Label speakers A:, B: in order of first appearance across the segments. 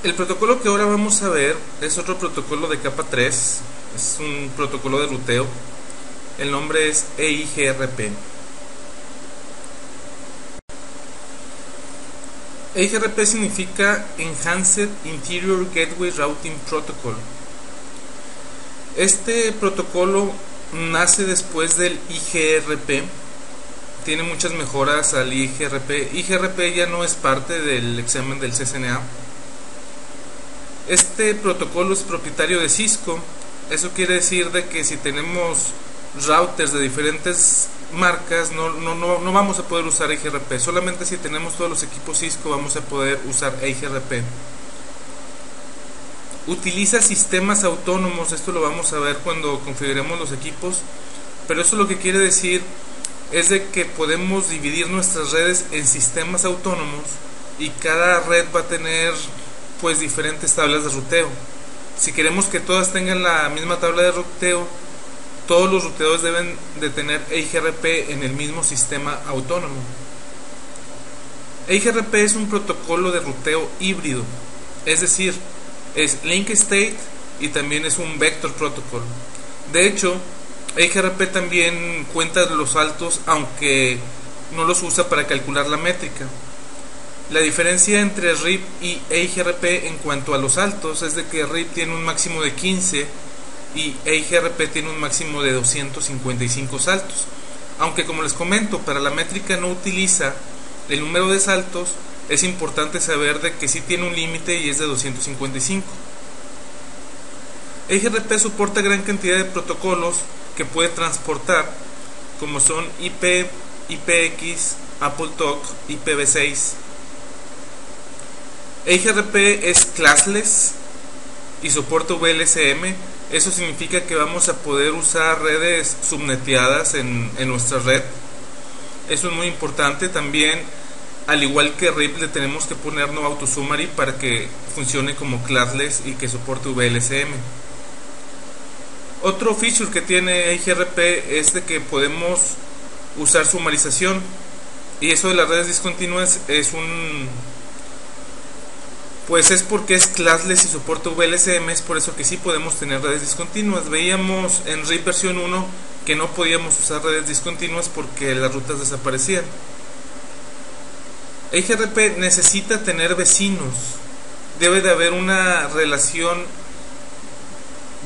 A: El protocolo que ahora vamos a ver es otro protocolo de capa 3, es un protocolo de ruteo. El nombre es EIGRP. EIGRP significa Enhanced Interior Gateway Routing Protocol. Este protocolo nace después del IGRP, tiene muchas mejoras al IGRP. IGRP ya no es parte del examen del CCNA. Este protocolo es propietario de Cisco. Eso quiere decir de que si tenemos routers de diferentes marcas no vamos a poder usar IGRP. Solamente si tenemos todos los equipos Cisco vamos a poder usar IGRP. Utiliza sistemas autónomos, esto lo vamos a ver cuando configuremos los equipos, pero eso lo que quiere decir es de que podemos dividir nuestras redes en sistemas autónomos y cada red va a tener pues diferentes tablas de ruteo. Si queremos que todas tengan la misma tabla de ruteo, todos los ruteadores deben de tener EIGRP en el mismo sistema autónomo. EIGRP es un protocolo de ruteo híbrido, es decir, es link state y también es un vector protocol. De hecho, EIGRP también cuenta los saltos, aunque no los usa para calcular la métrica. La diferencia entre RIP y EIGRP en cuanto a los saltos es de que RIP tiene un máximo de 15 y EIGRP tiene un máximo de 255 saltos. Aunque, como les comento, para la métrica no utiliza el número de saltos, es importante saber de que sí tiene un límite y es de 255. EIGRP soporta gran cantidad de protocolos que puede transportar, como son IP, IPX, AppleTalk, IPv6. EIGRP es classless y soporta VLSM. Eso significa que vamos a poder usar redes subneteadas en nuestra red. Eso es muy importante. También, al igual que RIP, le tenemos que poner no autosummary para que funcione como classless y que soporte VLSM. Otro feature que tiene EIGRP es de que podemos usar sumarización, y eso de las redes discontinuas es porque es classless y soporta VLSM, es por eso que sí podemos tener redes discontinuas. Veíamos en RIP versión 1 que no podíamos usar redes discontinuas porque las rutas desaparecían. EIGRP necesita tener vecinos, debe de haber una relación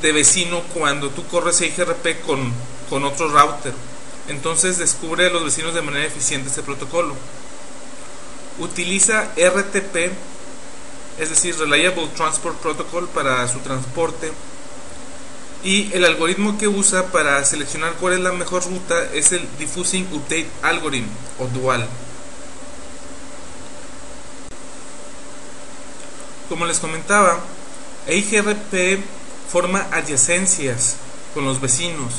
A: de vecino cuando tú corres EIGRP con otro router. Entonces descubre a los vecinos de manera eficiente este protocolo. Utiliza RTP, es decir, Reliable Transport Protocol, para su transporte, y el algoritmo que usa para seleccionar cuál es la mejor ruta es el Diffusing Update Algorithm o Dual. Como les comentaba, EIGRP forma adyacencias con los vecinos,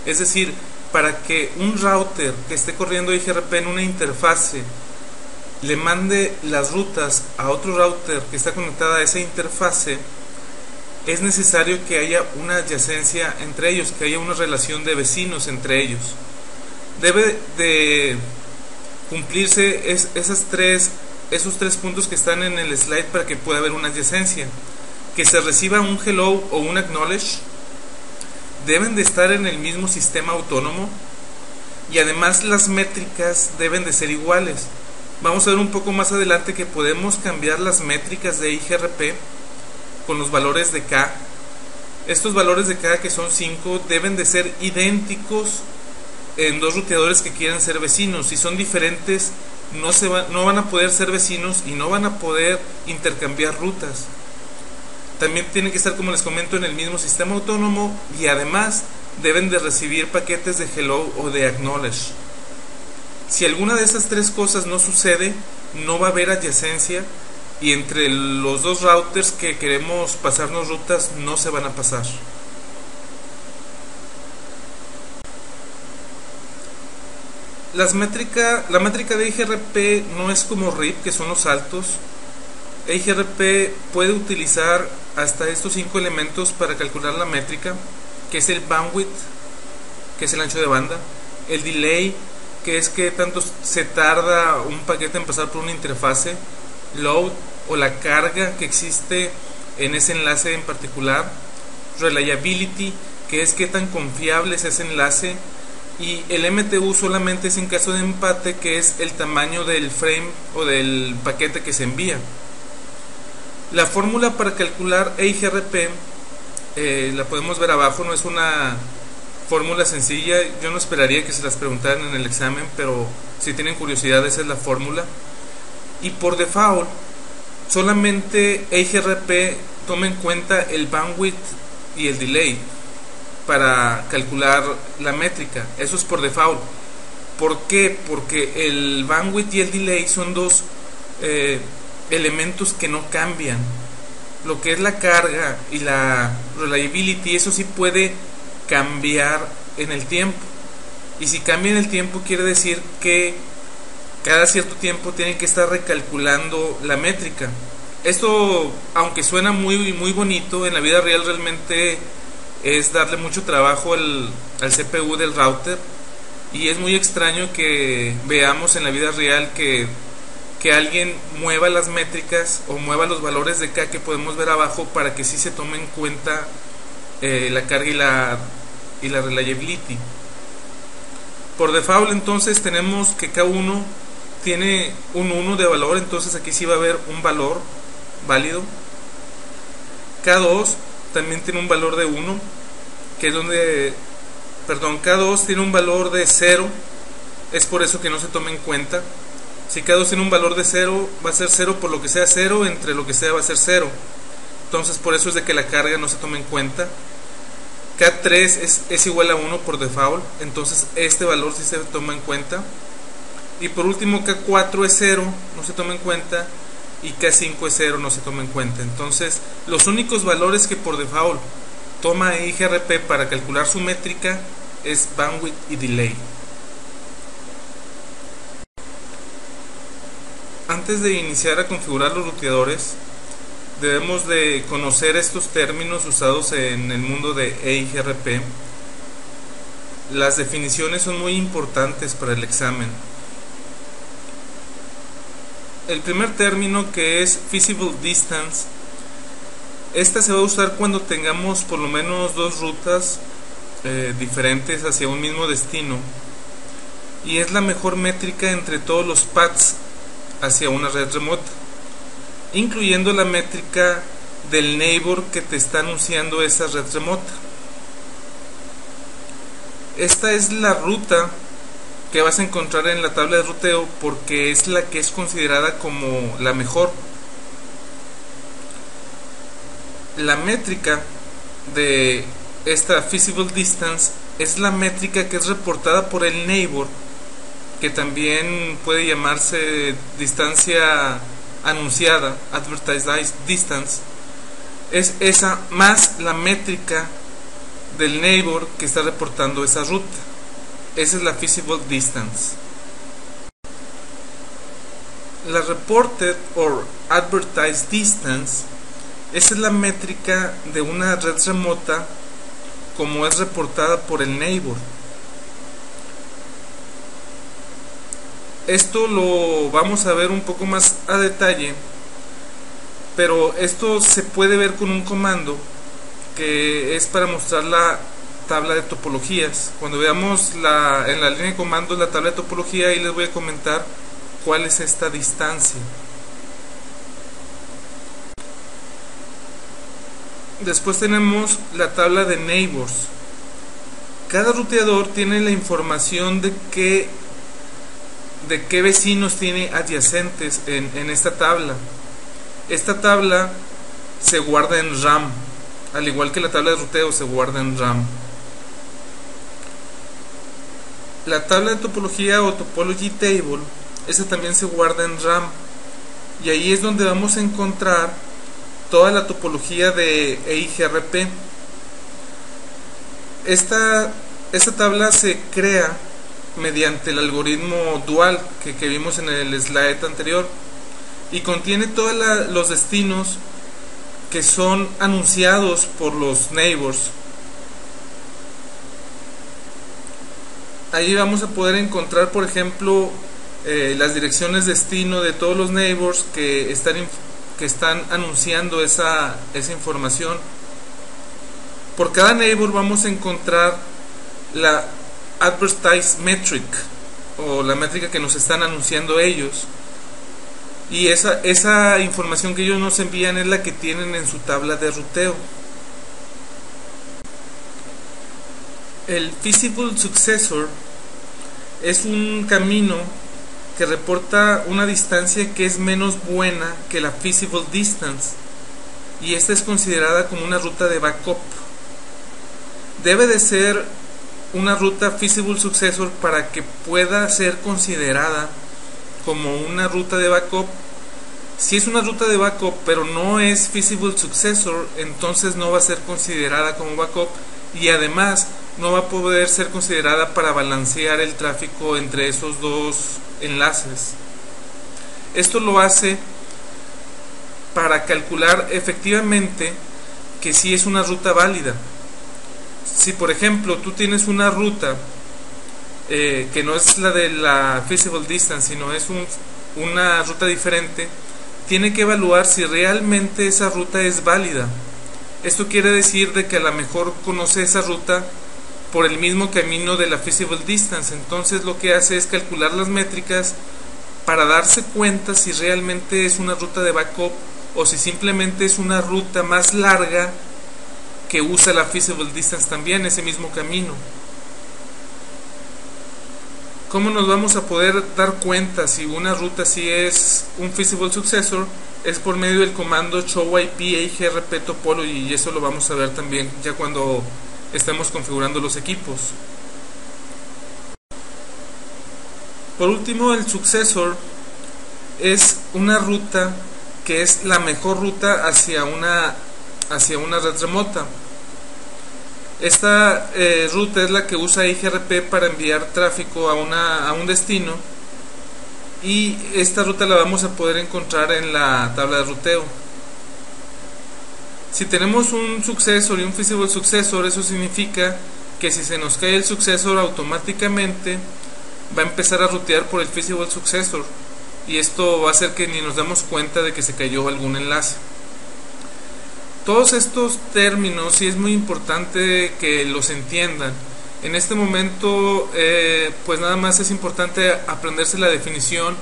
A: es decir, para que un router que esté corriendo EIGRP en una interfase le mande las rutas a otro router que está conectada a esa interfase, es necesario que haya una adyacencia entre ellos, que haya una relación de vecinos entre ellos. Debe de cumplirse esos tres puntos que están en el slide para que pueda haber una adyacencia. Que se reciba un hello o un acknowledge, deben de estar en el mismo sistema autónomo, y además las métricas deben de ser iguales. Vamos a ver un poco más adelante que podemos cambiar las métricas de EIGRP con los valores de K. Estos valores de K, que son 5, deben de ser idénticos en dos ruteadores que quieran ser vecinos. Si son diferentes, no van a poder ser vecinos y no van a poder intercambiar rutas. También tienen que estar, como les comento, en el mismo sistema autónomo, y además deben de recibir paquetes de hello o de acknowledge. Si alguna de esas tres cosas no sucede, no va a haber adyacencia, y entre los dos routers que queremos pasarnos rutas no se van a pasar. La métrica de EIGRP no es como RIP, que son los saltos. EIGRP puede utilizar hasta estos 5 elementos para calcular la métrica, que es el bandwidth, que es el ancho de banda, el delay, que es que tanto se tarda un paquete en pasar por una interfase, load o la carga que existe en ese enlace en particular, reliability, que es qué tan confiable es ese enlace, y el MTU solamente es en caso de empate, que es el tamaño del frame o del paquete que se envía. La fórmula para calcular EIGRP la podemos ver abajo, no es una fórmula sencilla, yo no esperaría que se las preguntaran en el examen, pero si tienen curiosidad, esa es la fórmula. Y por default solamente EIGRP toma en cuenta el bandwidth y el delay para calcular la métrica. Eso es por default. ¿Por qué? Porque el bandwidth y el delay son dos elementos que no cambian. Lo que es la carga y la reliability, eso sí puede cambiar en el tiempo. Y si cambia en el tiempo, quiere decir que cada cierto tiempo tienen que estar recalculando la métrica. Esto, aunque suena muy bonito, en la vida real realmente es darle mucho trabajo al CPU del router, y es muy extraño que veamos en la vida real que alguien mueva las métricas o mueva los valores de K que podemos ver abajo para que sí se tome en cuenta la carga y la reliability. Por default entonces tenemos que K1 tiene un 1 de valor, entonces aquí sí va a haber un valor válido. K2 también tiene un valor de 1, que es donde, perdón, K2 tiene un valor de 0, es por eso que no se toma en cuenta. Si K2 tiene un valor de 0, va a ser 0 por lo que sea 0, entre lo que sea va a ser 0. Entonces por eso es de que la carga no se toma en cuenta. K3 es igual a 1 por default, entonces este valor sí se toma en cuenta. Y por último K4 es 0, no se toma en cuenta, y K5 es 0, no se toma en cuenta. Entonces los únicos valores que por default toma EIGRP para calcular su métrica es bandwidth y delay. Antes de iniciar a configurar los ruteadores, debemos de conocer estos términos usados en el mundo de EIGRP. Las definiciones son muy importantes para el examen. El primer término, que es feasible distance, esta se va a usar cuando tengamos por lo menos dos rutas diferentes hacia un mismo destino, y es la mejor métrica entre todos los paths hacia una red remota, incluyendo la métrica del neighbor que te está anunciando esa red remota. Esta es la ruta que vas a encontrar en la tabla de ruteo porque es la que es considerada como la mejor. La métrica de esta feasible distance es la métrica que es reportada por el neighbor, que también puede llamarse distancia anunciada, advertised distance. Es esa más la métrica del neighbor que está reportando esa ruta. Esa es la feasible distance. La reported or advertised distance, esa es la métrica de una red remota como es reportada por el neighbor. Esto lo vamos a ver un poco más a detalle, pero esto se puede ver con un comando que es para mostrar la tabla de topologías. Cuando veamos en la línea de comandos la tabla de topología, ahí les voy a comentar cuál es esta distancia. Después tenemos la tabla de neighbors. Cada ruteador tiene la información de qué vecinos tiene adyacentes en esta tabla. Esta tabla se guarda en RAM, al igual que la tabla de ruteo se guarda en RAM. La tabla de topología o topology table, esa también se guarda en RAM, y ahí es donde vamos a encontrar toda la topología de EIGRP. Esta tabla se crea mediante el algoritmo dual que vimos en el slide anterior, y contiene todos los destinos que son anunciados por los neighbors. Ahí vamos a poder encontrar, por ejemplo, las direcciones destino de todos los neighbors que están anunciando esa información. Por cada neighbor vamos a encontrar la advertised metric, o la métrica que nos están anunciando ellos, y esa información que ellos nos envían es la que tienen en su tabla de ruteo. El feasible successor es un camino que reporta una distancia que es menos buena que la feasible distance, y esta es considerada como una ruta de backup. Debe de ser una ruta feasible successor para que pueda ser considerada como una ruta de backup. Si es una ruta de backup pero no es feasible successor, entonces no va a ser considerada como backup, y además no va a poder ser considerada para balancear el tráfico entre esos dos enlaces. Esto lo hace para calcular efectivamente que sí es una ruta válida. Si por ejemplo tú tienes una ruta que no es la de la feasible distance, sino es una ruta diferente, tiene que evaluar si realmente esa ruta es válida. Esto quiere decir de que a lo mejor conoce esa ruta por el mismo camino de la feasible distance. Entonces lo que hace es calcular las métricas para darse cuenta si realmente es una ruta de backup o si simplemente es una ruta más larga que usa la feasible distance también, ese mismo camino. ¿Cómo nos vamos a poder dar cuenta si una ruta sí es un feasible successor? Es por medio del comando showIP EIGRP topology, y eso lo vamos a ver también ya cuando estemos configurando los equipos. Por último, el successor es una ruta que es la mejor ruta hacia una red remota. Esta ruta es la que usa EIGRP para enviar tráfico a un destino, y esta ruta la vamos a poder encontrar en la tabla de ruteo. Si tenemos un successor y un feasible successor, eso significa que si se nos cae el successor, automáticamente va a empezar a rutear por el feasible successor, y esto va a hacer que ni nos damos cuenta de que se cayó algún enlace. Todos estos términos sí es muy importante que los entiendan. En este momento pues nada más es importante aprenderse la definición.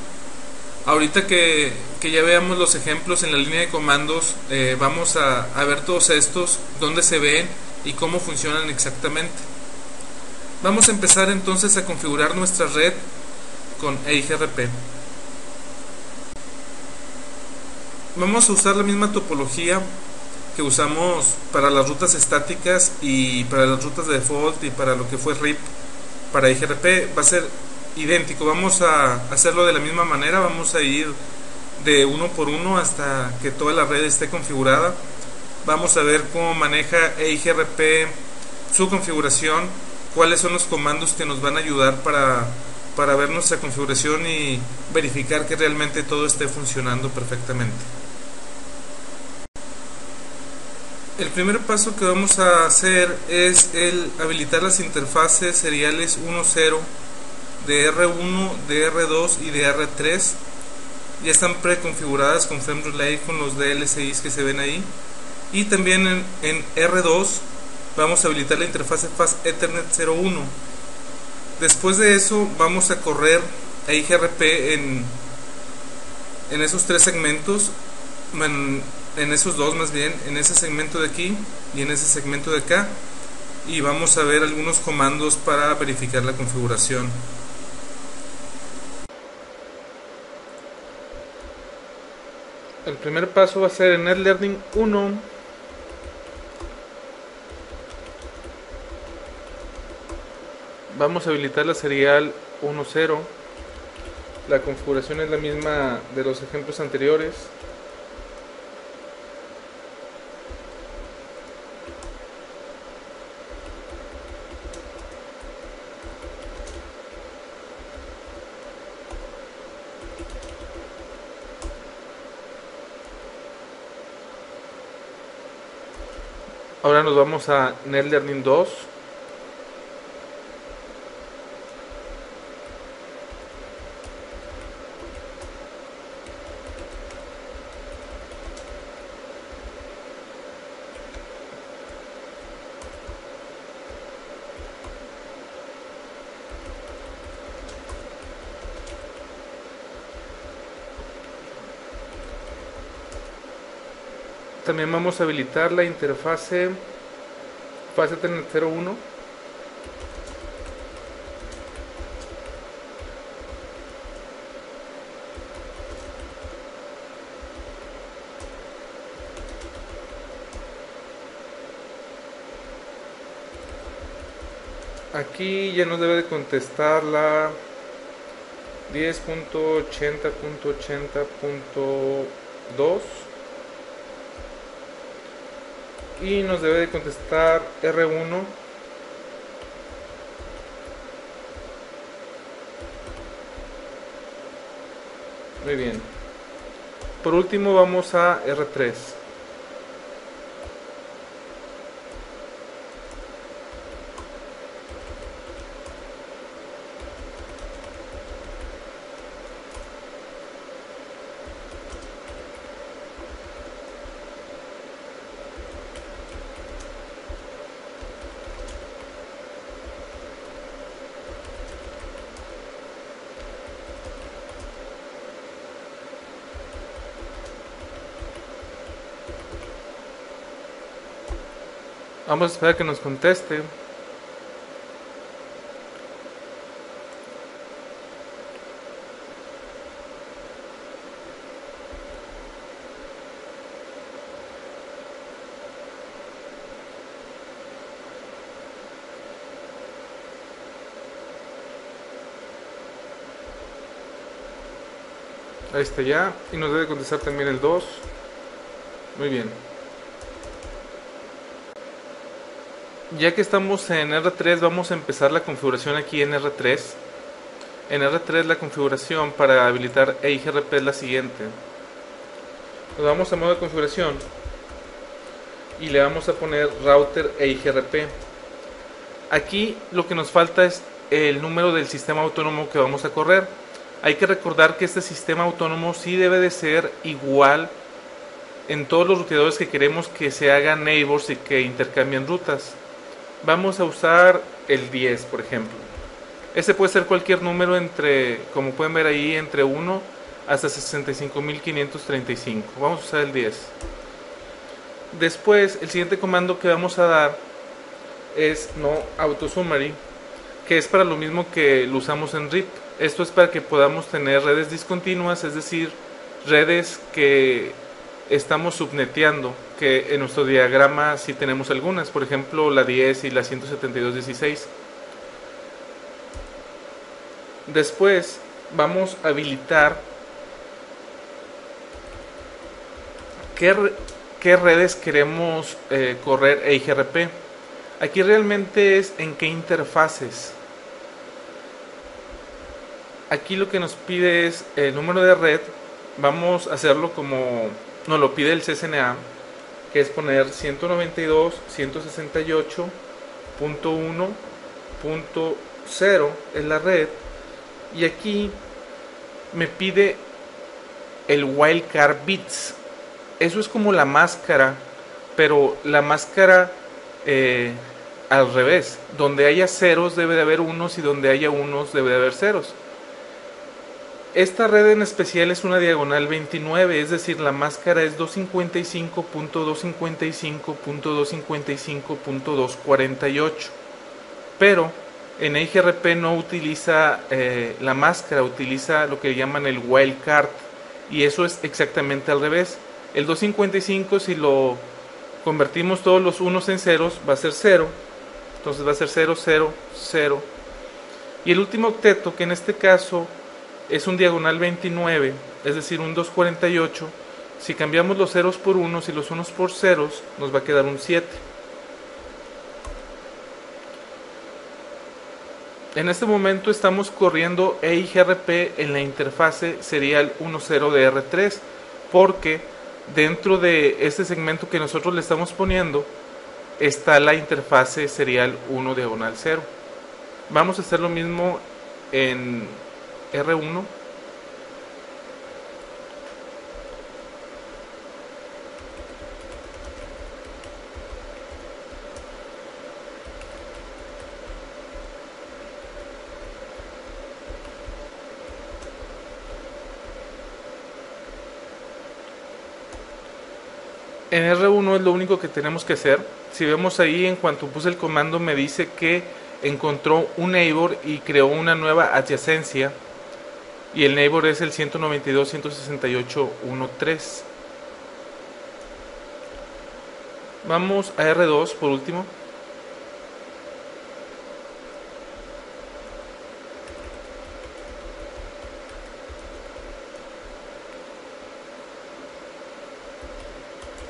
A: Ahorita que ya veamos los ejemplos en la línea de comandos, vamos a ver todos estos, dónde se ven y cómo funcionan exactamente. Vamos a empezar entonces a configurar nuestra red con EIGRP. Vamos a usar la misma topología que usamos para las rutas estáticas y para las rutas de default y para lo que fue RIP para EIGRP. Va a ser idéntico, vamos a hacerlo de la misma manera, vamos a ir de uno por uno hasta que toda la red esté configurada. Vamos a ver cómo maneja EIGRP su configuración, cuáles son los comandos que nos van a ayudar para ver nuestra configuración y verificar que realmente todo esté funcionando perfectamente. El primer paso que vamos a hacer es el habilitar las interfaces seriales 1.0 de R1, de R2 y de R3. Ya están preconfiguradas con FrameRelay con los DLCIs que se ven ahí. Y también en R2 vamos a habilitar la interfase Fast Ethernet 01. Después de eso vamos a correr EIGRP en esos tres segmentos, en esos dos más bien, en ese segmento de aquí y en ese segmento de acá, y vamos a ver algunos comandos para verificar la configuración. El primer paso va a ser en NetLearning 1. Vamos a habilitar la serial 1.0. La configuración es la misma de los ejemplos anteriores. Ahora nos vamos a NetLearning 2. También vamos a habilitar la interfase fase Telnet 01. Aquí ya nos debe de contestar la 10.80.80.2 y nos debe de contestar R1. Muy bien. Por último vamos a R3. Vamos a esperar que nos conteste. Ahí está ya. Y nos debe contestar también el 2. Muy bien. Ya que estamos en R3, vamos a empezar la configuración aquí en R3. En R3 la configuración para habilitar EIGRP es la siguiente. Nos vamos a modo de configuración y le vamos a poner router EIGRP. Aquí lo que nos falta es el número del sistema autónomo que vamos a correr. Hay que recordar que este sistema autónomo sí debe de ser igual en todos los ruteadores que queremos que se hagan neighbors y que intercambien rutas. Vamos a usar el 10, por ejemplo. Ese puede ser cualquier número entre, como pueden ver ahí, entre 1 hasta 65.535. Vamos a usar el 10. Después, el siguiente comando que vamos a dar es no autosummary, que es para lo mismo que lo usamos en RIP. Esto es para que podamos tener redes discontinuas, es decir, redes que estamos subneteando, que en nuestro diagrama sí tenemos algunas, por ejemplo la 10 y la 172.16. Después vamos a habilitar qué redes queremos correr EIGRP. Aquí realmente es en qué interfaces. Aquí lo que nos pide es el número de red. Vamos a hacerlo como nos lo pide el CCNA, que es poner 192.168.1.0 es la red. Y aquí me pide el wildcard bits. Eso es como la máscara, pero la máscara al revés. Donde haya ceros debe de haber unos y donde haya unos debe de haber ceros. Esta red en especial es una diagonal 29, es decir, la máscara es 255.255.255.248. Pero en EIGRP no utiliza la máscara, utiliza lo que llaman el wildcard. Y eso es exactamente al revés. El 255, si lo convertimos todos los unos en ceros, va a ser 0. Entonces va a ser 0, 0, 0. Y el último octeto, que en este caso es un diagonal 29, es decir, un 248. Si cambiamos los ceros por unos y los unos por ceros, nos va a quedar un 7. En este momento estamos corriendo EIGRP en la interfase serial 10 de R3, porque dentro de este segmento que nosotros le estamos poniendo está la interfase serial 1/0. Vamos a hacer lo mismo en R1. En R1 es lo único que tenemos que hacer. Si vemos ahí, en cuanto puse el comando me dice que encontró un neighbor y creó una nueva adyacencia, y el neighbor es el 192.168.1.3. Vamos a R2 por último.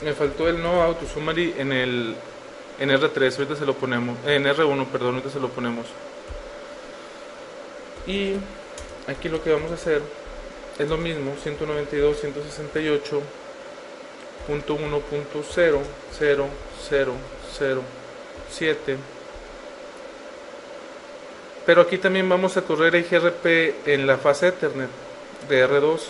A: Me faltó el no auto summary en R3, ahorita se lo ponemos, en R1, perdón, ahorita se lo ponemos. Y aquí lo que vamos a hacer es lo mismo, 192.168.1.0.0.0.0.7. Pero aquí también vamos a correr IGRP en la fase Ethernet de R2.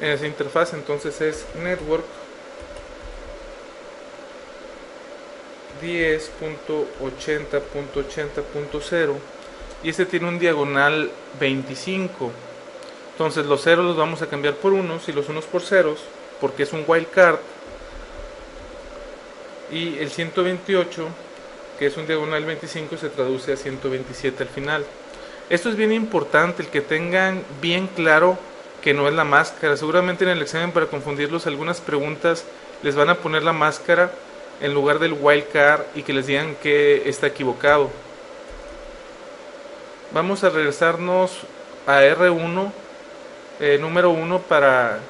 A: En esa interfaz entonces es network 10.80.80.0 y este tiene un diagonal 25. Entonces los ceros los vamos a cambiar por unos y los unos por ceros, porque es un wildcard. Y el 128, que es un diagonal 25, se traduce a 127 al final. Esto es bien importante, el que tengan bien claro que no es la máscara. Seguramente en el examen, para confundirlos, algunas preguntas les van a poner la máscara en lugar del wildcard y que les digan que está equivocado. Vamos a regresarnos a R1, número 1, para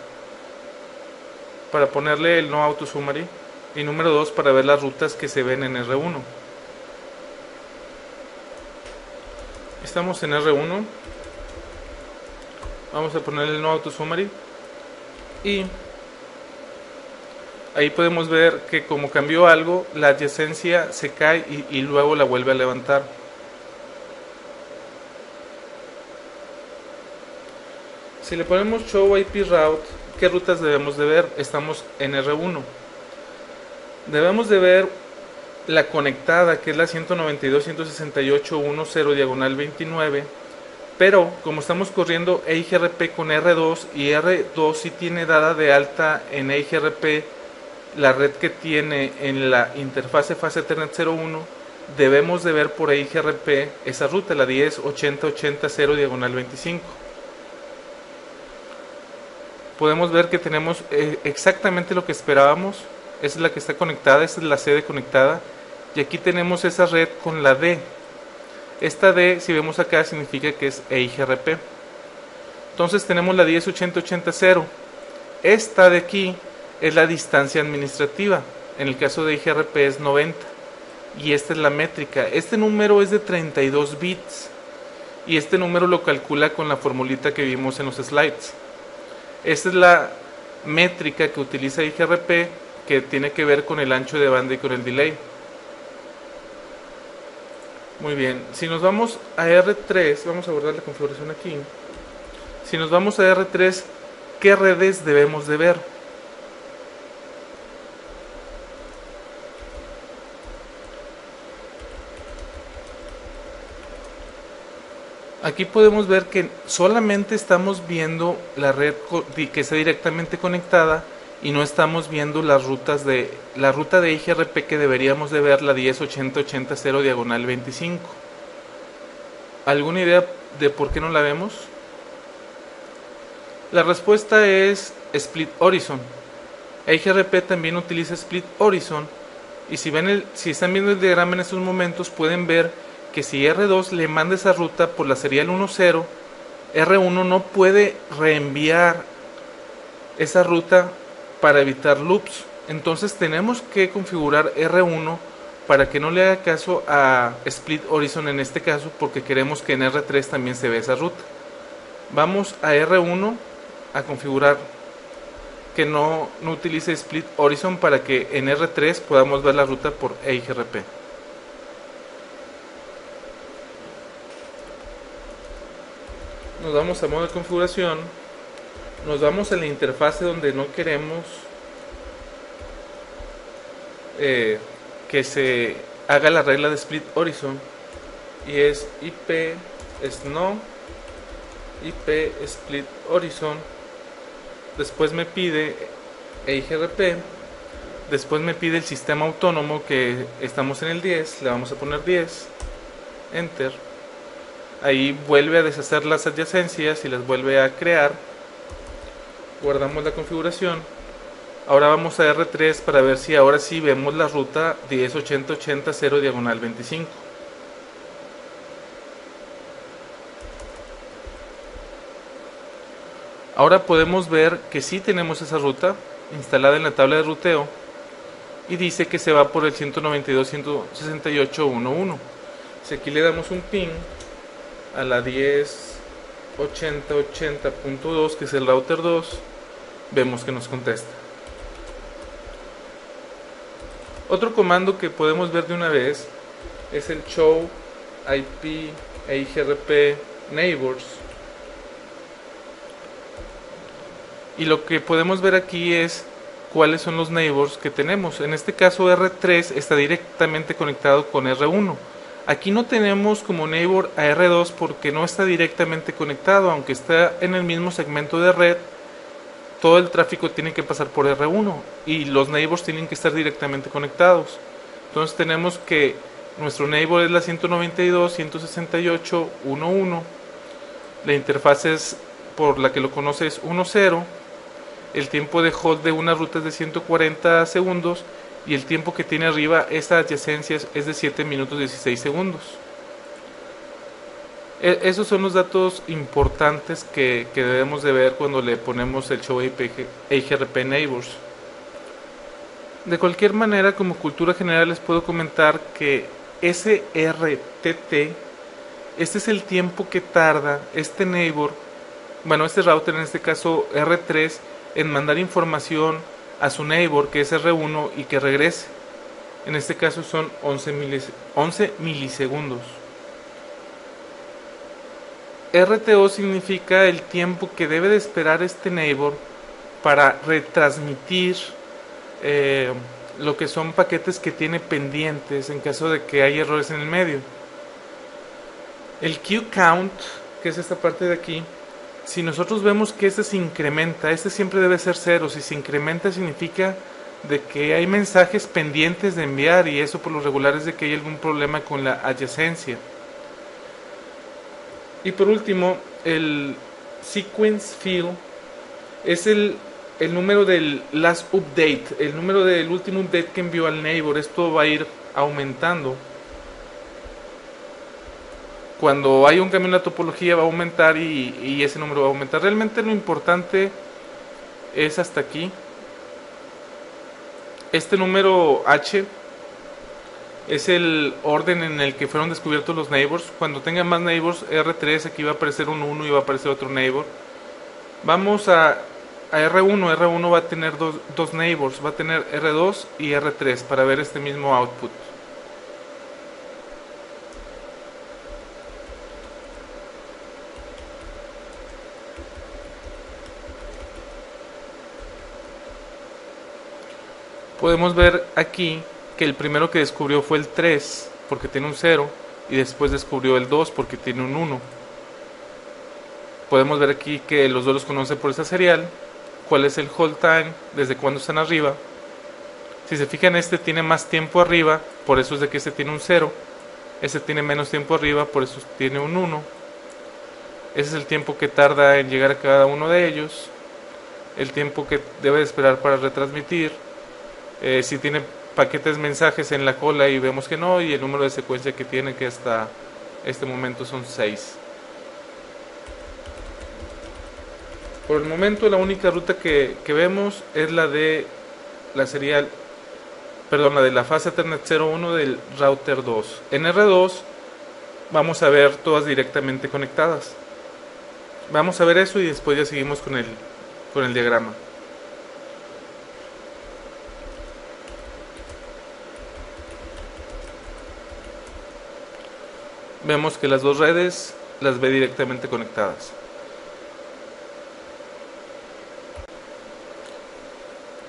A: ponerle el no auto summary, y número 2 para ver las rutas que se ven en R1. Estamos en R1. Vamos a ponerle el no auto summary y ahí podemos ver que como cambió algo, la adyacencia se cae y luego la vuelve a levantar. Si le ponemos show IP route, ¿qué rutas debemos de ver? Estamos en R1. Debemos de ver la conectada, que es la 192.168.1.0 diagonal 29. Pero como estamos corriendo EIGRP con R2 y R2 sí tiene dada de alta en EIGRP la red que tiene en la interfase fase Ethernet 01, debemos de ver por EIGRP esa ruta, la 10.80.80.0 diagonal 25. Podemos ver que tenemos exactamente lo que esperábamos. Esa es la que está conectada, esta es la sede conectada, y aquí tenemos esa red con la D. Esta D, si vemos acá, significa que es EIGRP. Entonces tenemos la 10.80.80.0. Esta de aquí es la distancia administrativa. En el caso de EIGRP es 90. Y esta es la métrica. Este número es de 32 bits. Y este número lo calcula con la formulita que vimos en los slides. Esta es la métrica que utiliza EIGRP, que tiene que ver con el ancho de banda y con el delay. Muy bien, si nos vamos a R3, vamos a guardar la configuración aquí. Si nos vamos a R3, ¿qué redes debemos de ver? Aquí podemos ver que solamente estamos viendo la red que está directamente conectada y no estamos viendo las rutas de la ruta de IGRP que deberíamos de ver, la 10.80.80.0 diagonal 25. ¿Alguna idea de por qué no la vemos? La respuesta es Split Horizon. IGRP también utiliza Split Horizon, y si están viendo el diagrama en estos momentos, pueden ver que si R2 le manda esa ruta por la serial 10, R1 no puede reenviar esa ruta para evitar loops. Entonces tenemos que configurar R1 para que no le haga caso a Split Horizon en este caso, porque queremos que en R3 también se vea esa ruta. Vamos a R1 a configurar que no utilice Split Horizon para que en R3 podamos ver la ruta por EIGRP. Nos vamos a modo de configuración, nos vamos a la interfase donde no queremos que se haga la regla de Split Horizon, y es IP es no, IP split horizon, después me pide EIGRP, después me pide el sistema autónomo, que estamos en el 10, le vamos a poner 10, enter, ahí vuelve a deshacer las adyacencias y las vuelve a crear, guardamos la configuración. Ahora vamos a R3 para ver si ahora sí vemos la ruta 108080 diagonal 25. Ahora podemos ver que sí tenemos esa ruta instalada en la tabla de ruteo y dice que se va por el 192.168.1.1. Si aquí le damos un ping a la 108080.2, que es el router 2, vemos que nos contesta. Otro comando que podemos ver de una vez es el show IP EIGRP neighbors, y lo que podemos ver aquí es cuáles son los neighbors que tenemos. En este caso R3 está directamente conectado con R1. Aquí no tenemos como neighbor a R2 porque no está directamente conectado, aunque está en el mismo segmento de red. Todo el tráfico tiene que pasar por R1 y los neighbors tienen que estar directamente conectados. Entonces tenemos que nuestro neighbor es la 192.168.1.1. La interfaz es, por la que lo conoce, es 1.0. El tiempo de hold de una ruta es de 140 segundos y el tiempo que tiene arriba esta adyacencia es de 7 minutos 16 segundos. Esos son los datos importantes que debemos de ver cuando le ponemos el show EIGRP neighbors. De cualquier manera, como cultura general les puedo comentar que SRTT, este es el tiempo que tarda este neighbor, bueno, este router, en este caso R3, en mandar información a su neighbor, que es R1, y que regrese. En este caso son 11 milisegundos. RTO significa el tiempo que debe de esperar este neighbor para retransmitir lo que son paquetes que tiene pendientes en caso de que haya errores en el medio. El queue count, que es esta parte de aquí, si nosotros vemos que este se incrementa, este siempre debe ser 0. Si se incrementa significa de que hay mensajes pendientes de enviar, y eso por lo regular es de que hay algún problema con la adyacencia. Y por último, el sequence field es el número del last update, el número del último update que envió al neighbor. Esto va a ir aumentando. Cuando hay un cambio en la topología va a aumentar y ese número va a aumentar. Realmente lo importante es hasta aquí. Este número H es el orden en el que fueron descubiertos los neighbors. Cuando tenga más neighbors, R3, aquí va a aparecer un 1 y va a aparecer otro neighbor. Vamos a R1. R1 va a tener dos neighbors, va a tener R2 y R3 para ver este mismo output. Podemos ver aquí que el primero que descubrió fue el 3 porque tiene un 0, y después descubrió el 2 porque tiene un 1. Podemos ver aquí que los dos los conocen por esta serial. Cuál es el hold time, desde cuándo están arriba. Si se fijan, este tiene más tiempo arriba, por eso es de que este tiene un 0. Este tiene menos tiempo arriba, por eso tiene un 1. Ese es el tiempo que tarda en llegar a cada uno de ellos. El tiempo que debe de esperar para retransmitir. Si tiene paquetes mensajes en la cola y vemos que no, y el número de secuencia que tiene, que hasta este momento son 6. Por el momento la única ruta que vemos es la de la serial, perdón, la de la fase Ethernet 01 del router 2. En R2 vamos a ver todas directamente conectadas. Vamos a ver eso y después ya seguimos con el diagrama. Vemos que las dos redes las ve directamente conectadas.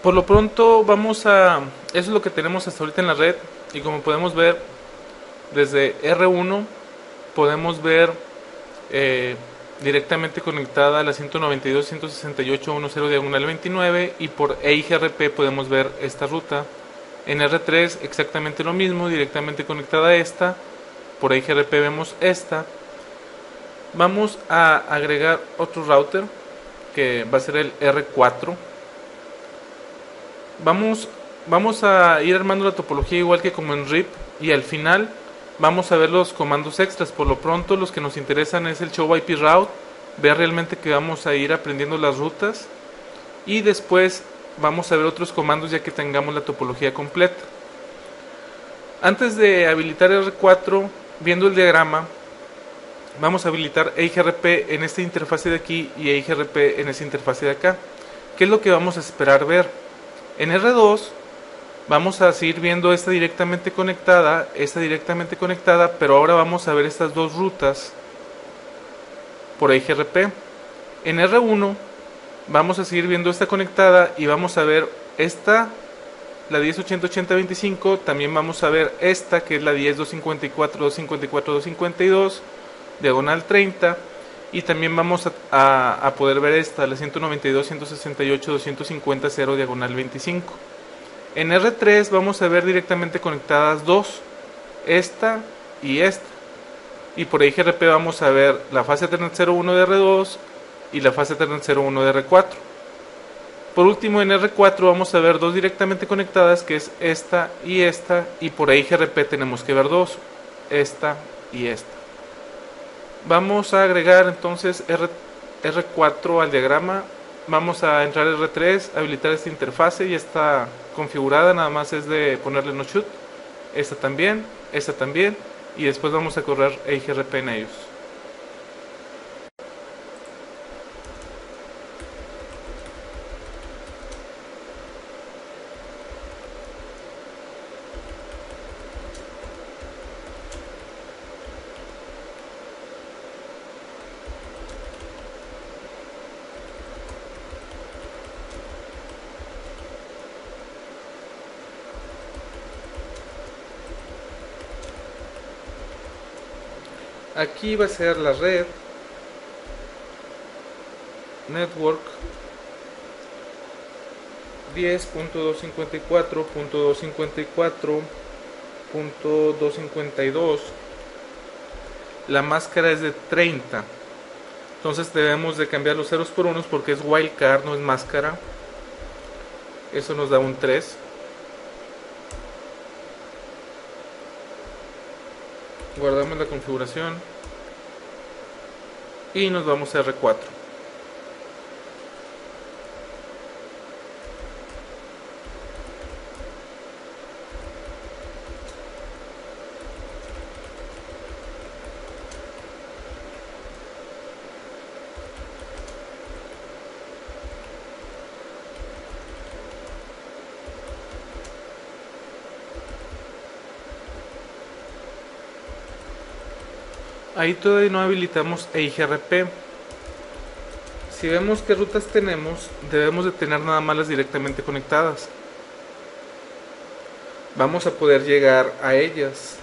A: Por lo pronto eso es lo que tenemos hasta ahorita en la red, y como podemos ver desde R1 podemos ver directamente conectada a la 192.168.1.0 diagonal 29, y por EIGRP podemos ver esta ruta. En R3 exactamente lo mismo, directamente conectada a esta, por EIGRP vemos esta. Vamos a agregar otro router que va a ser el R4. Vamos a ir armando la topología igual que como en RIP, y al final vamos a ver los comandos extras. Por lo pronto los que nos interesan es el show IP route, ver realmente que vamos a ir aprendiendo las rutas, y después vamos a ver otros comandos ya que tengamos la topología completa. Antes de habilitar R4, viendo el diagrama, vamos a habilitar EIGRP en esta interfase de aquí y EIGRP en esta interfase de acá. ¿Qué es lo que vamos a esperar ver? En R2 vamos a seguir viendo esta directamente conectada, pero ahora vamos a ver estas dos rutas por EIGRP. En R1 vamos a seguir viendo esta conectada y vamos a ver esta, la 10.80.80.25, también vamos a ver esta que es la 10.254.254.252 diagonal 30, y también vamos a poder ver esta, la 192.168.250.0 diagonal 25. En R3 vamos a ver directamente conectadas dos, esta y esta, y por EIGRP vamos a ver la fase Ethernet 01 de R2 y la fase Ethernet 01 de R4. Por último, en R4 vamos a ver dos directamente conectadas, que es esta, y por EIGRP tenemos que ver dos, esta y esta. Vamos a agregar entonces R4 al diagrama. Vamos a entrar a R3, habilitar esta interfase, ya está configurada, nada más es de ponerle no shoot. Esta también, y después vamos a correr EIGRP en ellos. Aquí va a ser la red network 10.254.254.252. La máscara es de 30, entonces debemos de cambiar los ceros por unos porque es wildcard, no es máscara. Eso nos da un 3. Guardamos la configuración y nos vamos a R4. Ahí todavía no habilitamos EIGRP. Si vemos qué rutas tenemos, debemos de tener nada más las directamente conectadas. Vamos a poder llegar a ellas.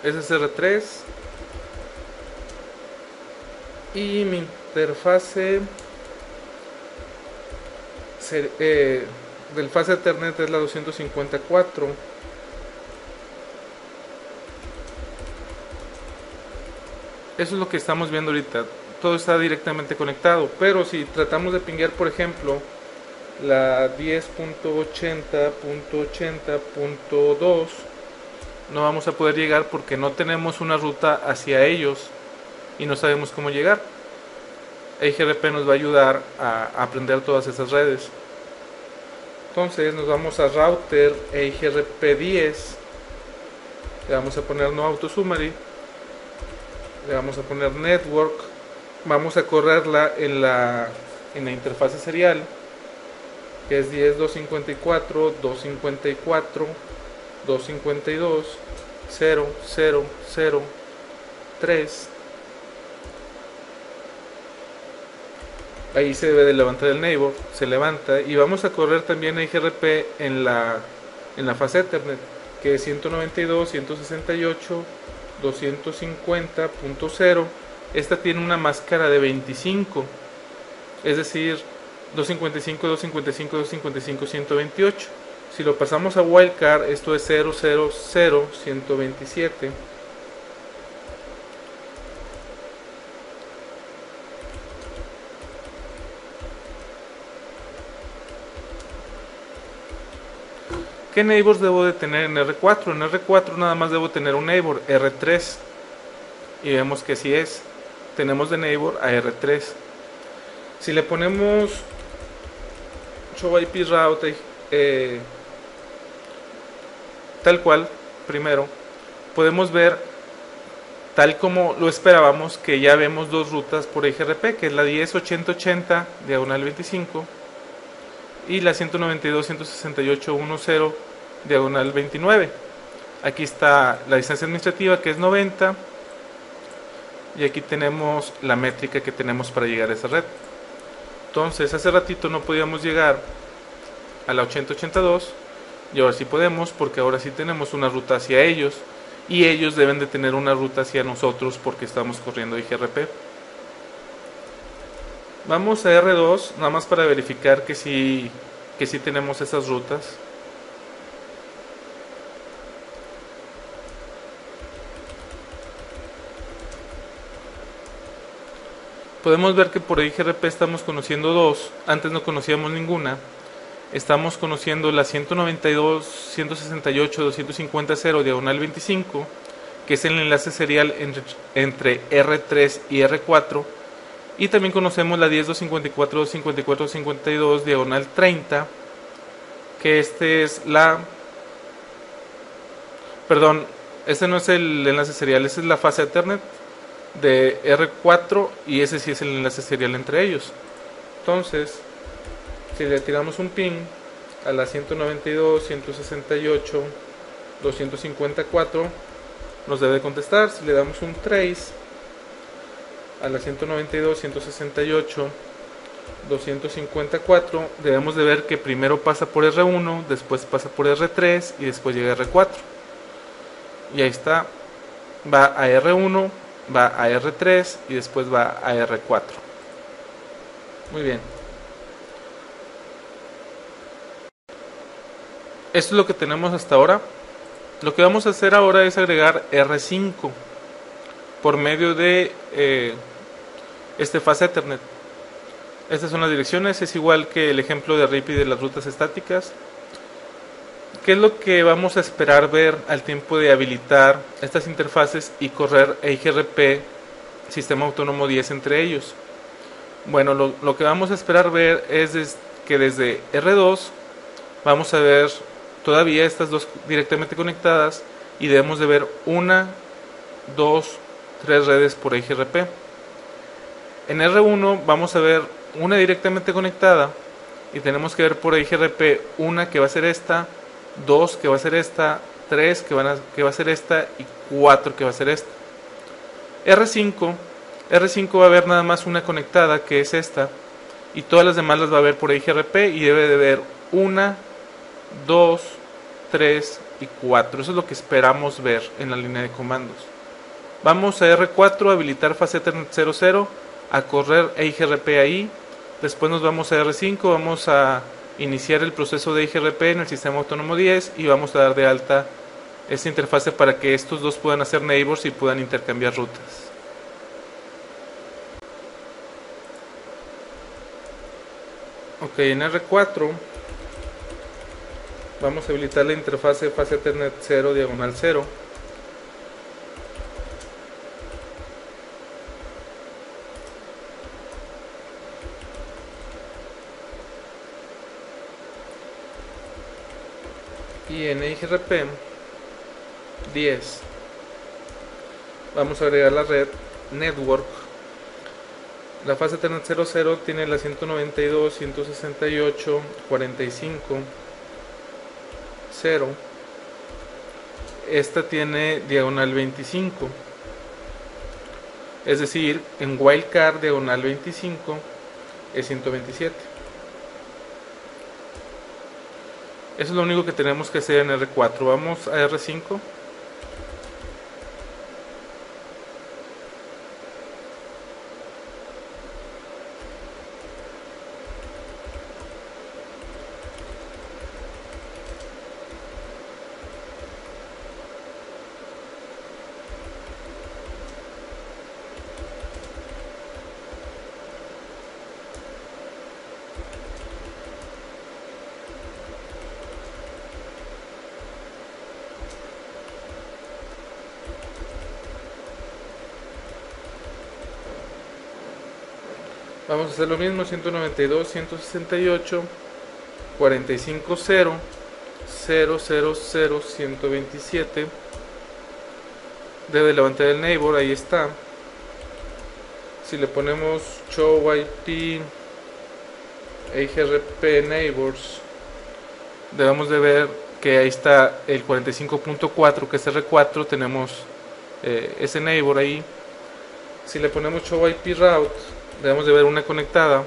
A: Ese es R3. Y mi interfase del fase Ethernet es la 254. Eso es lo que estamos viendo ahorita. Todo está directamente conectado, pero si tratamos de pinguear, por ejemplo, la 10.80.80.2, no vamos a poder llegar porque no tenemos una ruta hacia ellos y no sabemos cómo llegar. EIGRP nos va a ayudar a aprender todas esas redes. Entonces nos vamos a router EIGRP 10, le vamos a poner no auto summary, le vamos a poner network, vamos a correrla en la interfase serial, que es 10.254.252.252.0.0.0.3. Ahí se debe de levantar el neighbor, se levanta, y vamos a correr también EIGRP en la fase Ethernet. que es 192.168.250.0. Esta tiene una máscara de 25, es decir, 255, 255, 255, 128. Si lo pasamos a wildcard, esto es 000.127. ¿Qué neighbors debo de tener en R4? En R4 nada más debo tener un neighbor, R3. Y vemos que así es. Tenemos de neighbor a R3. Si le ponemos show IP route tal cual, primero, podemos ver, tal como lo esperábamos, que ya vemos dos rutas por IGRP, que es la 10.80.80 diagonal 25 y la 192.168.10 diagonal 29. Aquí está la distancia administrativa, que es 90, y aquí tenemos la métrica que tenemos para llegar a esa red. Entonces, hace ratito no podíamos llegar a la 8082 y ahora sí podemos, porque ahora sí tenemos una ruta hacia ellos y ellos deben de tener una ruta hacia nosotros porque estamos corriendo IGRP. Vamos a R2 nada más para verificar que sí tenemos esas rutas. Podemos ver que por IGRP estamos conociendo dos, antes no conocíamos ninguna. Estamos conociendo la 192.168.250.0 diagonal 25, que es el enlace serial entre R3 y R4. Y también conocemos la 10.254.254.52 diagonal 30, que este es la... Perdón, este no es el enlace serial, esta es la fase Ethernet de R4 y ese sí es el enlace serial entre ellos. Entonces, si le tiramos un ping a la 192.168.254, nos debe contestar. Si le damos un trace a la 192.168.254, debemos de ver que primero pasa por R1, después pasa por R3 y después llega a R4. Y ahí está, va a R1, va a R3 y después va a R4. Muy bien. Esto es lo que tenemos hasta ahora. Lo que vamos a hacer ahora es agregar R5 por medio de fase Ethernet. Estas son las direcciones, es igual que el ejemplo de RIP y de las rutas estáticas. ¿Qué es lo que vamos a esperar ver al tiempo de habilitar estas interfaces y correr IGRP Sistema Autónomo 10 entre ellos? Bueno, lo que vamos a esperar ver es que desde R2 vamos a ver todavía estas dos directamente conectadas y debemos de ver 1, 2, 3 redes por IGRP. En R1 vamos a ver una directamente conectada y tenemos que ver por IGRP una que va a ser esta, 2 que va a ser esta, 3 que va a ser esta y 4 que va a ser esta. R5 va a haber nada más una conectada que es esta y todas las demás las va a ver por IGRP y debe de ver 1, 2, 3 y 4. Eso es lo que esperamos ver en la línea de comandos. Vamos a R4 a habilitar fase Ethernet 00, a correr IGRP ahí. Después nos vamos a R5, vamos a iniciar el proceso de IGRP en el sistema autónomo 10 y vamos a dar de alta esta interfase para que estos dos puedan hacer neighbors y puedan intercambiar rutas. Ok, en R4 vamos a habilitar la interfase fase Ethernet 0 diagonal 0. Y en IGRP 10 vamos a agregar la red Network. La fase Ethernet 00 tiene la 192.168.45.0. Esta tiene diagonal 25. Es decir, en wildcard diagonal 25 es 127. Eso es lo único que tenemos que hacer en R4. Vamos a R5. Vamos a hacer lo mismo, 192, 168, 45, 0, 0, 0, 0, 127. Debe levantar el neighbor, ahí está. Si le ponemos show IP EIGRP neighbors, debemos de ver que ahí está el 45.4, que es R4, tenemos ese neighbor ahí. Si le ponemos show IP route, debemos de ver una conectada,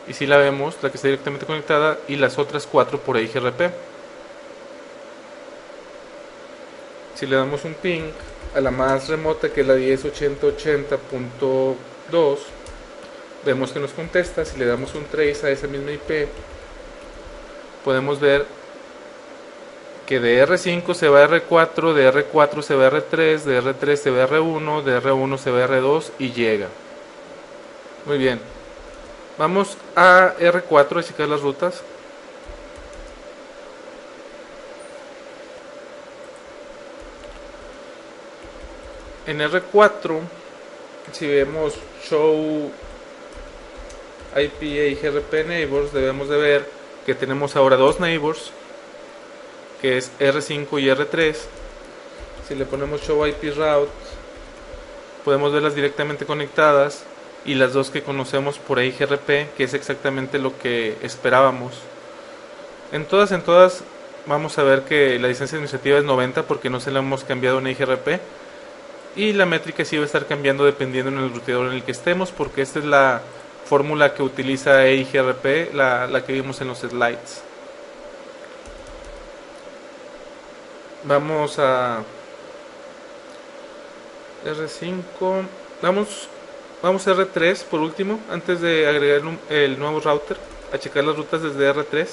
A: y si la vemos, la que está directamente conectada, y las otras 4 por EIGRP. Si le damos un ping a la más remota, que es la 10.80.80.2, vemos que nos contesta. Si le damos un trace a esa misma IP, podemos ver que de R5 se va a R4, de R4 se va a R3, de R3 se va a R1, de R1 se va a R2 y llega. Muy bien, vamos a R4 a checar las rutas. En R4, si vemos show IP EIGRP neighbors, debemos de ver que tenemos ahora dos neighbors, que es R5 y R3. Si le ponemos show IP route, podemos verlas directamente conectadas, y las dos que conocemos por EIGRP, que es exactamente lo que esperábamos. En todas vamos a ver que la distancia administrativa es 90 porque no se la hemos cambiado en EIGRP, y la métrica sí va a estar cambiando dependiendo en el ruteador en el que estemos, porque esta es la fórmula que utiliza EIGRP, la que vimos en los slides. Vamos a R5, vamos a R3 por último, antes de agregar el nuevo router, a checar las rutas desde R3.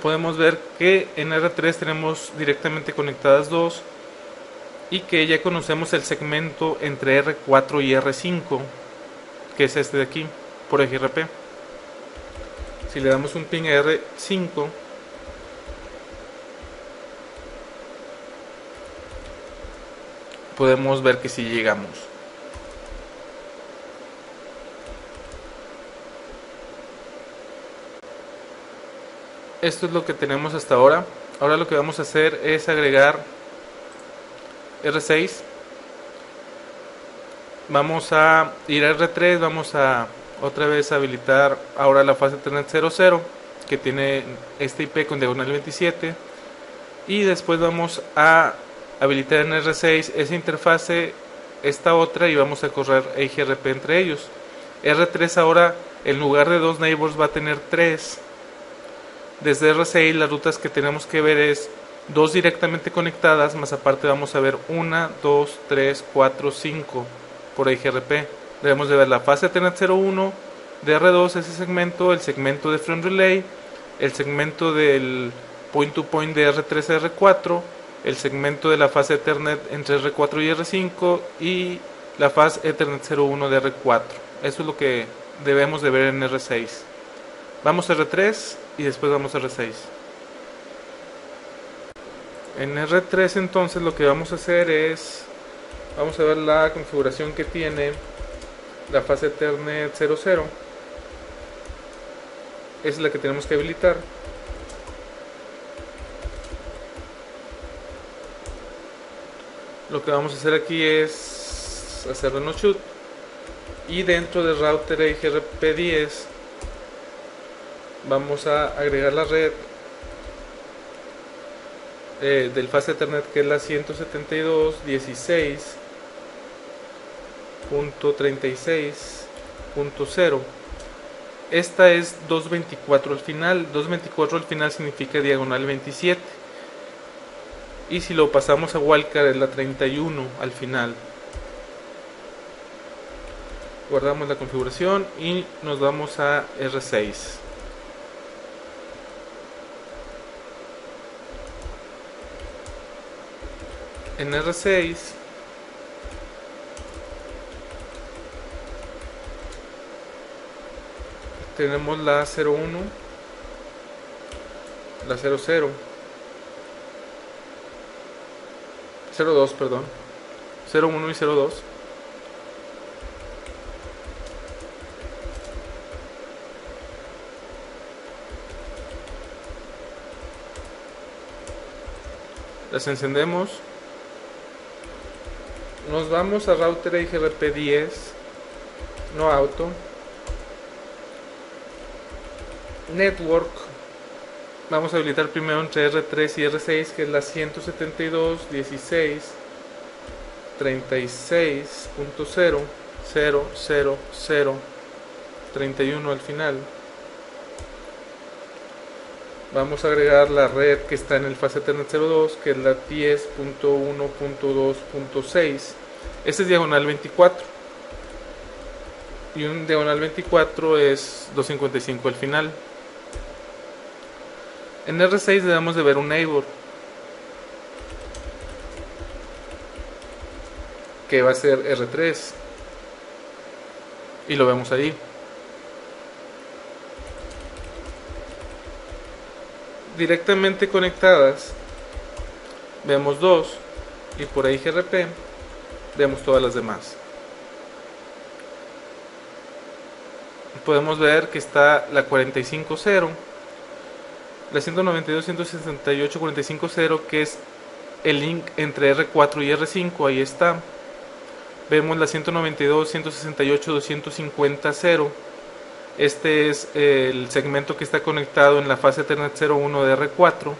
A: Podemos ver que en R3 tenemos directamente conectadas dos, y que ya conocemos el segmento entre R4 y R5, que es este de aquí, por EIGRP. Si le damos un ping a R5, podemos ver que sí llegamos. Esto es lo que tenemos hasta ahora. Ahora lo que vamos a hacer es agregar R6. Vamos a ir a R3, vamos a otra vez habilitar ahora la fase Ethernet 00, que tiene este IP con diagonal 27, y después vamos a habilitar en R6 esa interfase, esta otra, y vamos a correr EIGRP entre ellos. R3 ahora, en lugar de dos neighbors, va a tener 3. Desde R6 las rutas que tenemos que ver es dos directamente conectadas, más aparte vamos a ver 1, 2, 3, 4, 5 por EIGRP. Debemos de ver la fase Ethernet 01 de R2, ese segmento, el segmento de Front Relay, el segmento del point to point de R3 a R4, el segmento de la fase Ethernet entre R4 y R5, y la fase Ethernet 01 de R4. Eso es lo que debemos de ver en R6. Vamos a R3 y después vamos a R6. En R3 entonces lo que vamos a hacer es, vamos a ver la configuración que tiene la fase Ethernet 00. Es la que tenemos que habilitar. Lo que vamos a hacer aquí es hacer run shoot, y dentro del router EIGRP10 vamos a agregar la red del fase Ethernet, que es la 172.16.36.0. Esta es 224 al final. 224 al final significa diagonal 27. Y si lo pasamos a wildcard es la 31 al final. Guardamos la configuración y nos vamos a R6. En R6 tenemos la 01, la 00, 02, perdón, 01 y 02. Las encendemos. Nos vamos a router IGRP 10, no auto. Network. Vamos a habilitar primero entre R3 y R6, que es la 172.16.36.0.00031 al final. Vamos a agregar la red que está en el fase Ethernet 02, que es la 10.1.2.6. Este es diagonal 24. Y un diagonal 24 es 255 al final. En R6 debemos de ver un neighbor, que va a ser R3. Y lo vemos ahí. Directamente conectadas vemos dos, y por ahí IGRP vemos todas las demás. Podemos ver que está la 45.0, la 192.168.45.0, que es el link entre R4 y R5, ahí está. Vemos la 192.168.250.0. Este es el segmento que está conectado en la fase Ethernet 01 de R4.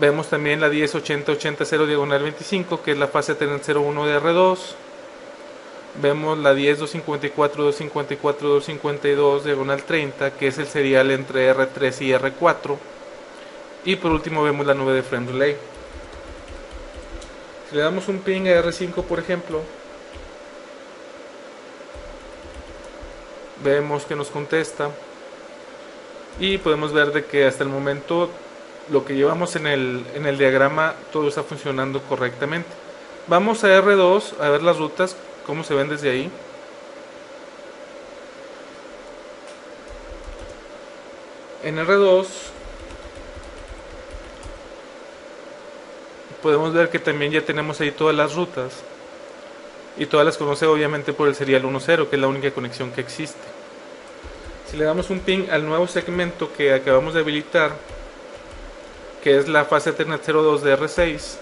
A: Vemos también la 10.80.80.0 diagonal 25, que es la fase Ethernet 01 de R2. Vemos la 10.254.254.252 diagonal 30, que es el serial entre R3 y R4. Y por último vemos la nube de frame relay. Si le damos un ping a R5, por ejemplo, vemos que nos contesta y podemos ver de que hasta el momento lo que llevamos en el diagrama todo está funcionando correctamente. Vamos a R2 a ver las rutas, cómo se ven desde ahí. En R2 podemos ver que también ya tenemos ahí todas las rutas, y todas las conoce obviamente por el serial 10, que es la única conexión que existe. Si le damos un ping al nuevo segmento que acabamos de habilitar, que es la fase Ethernet 02 de R6,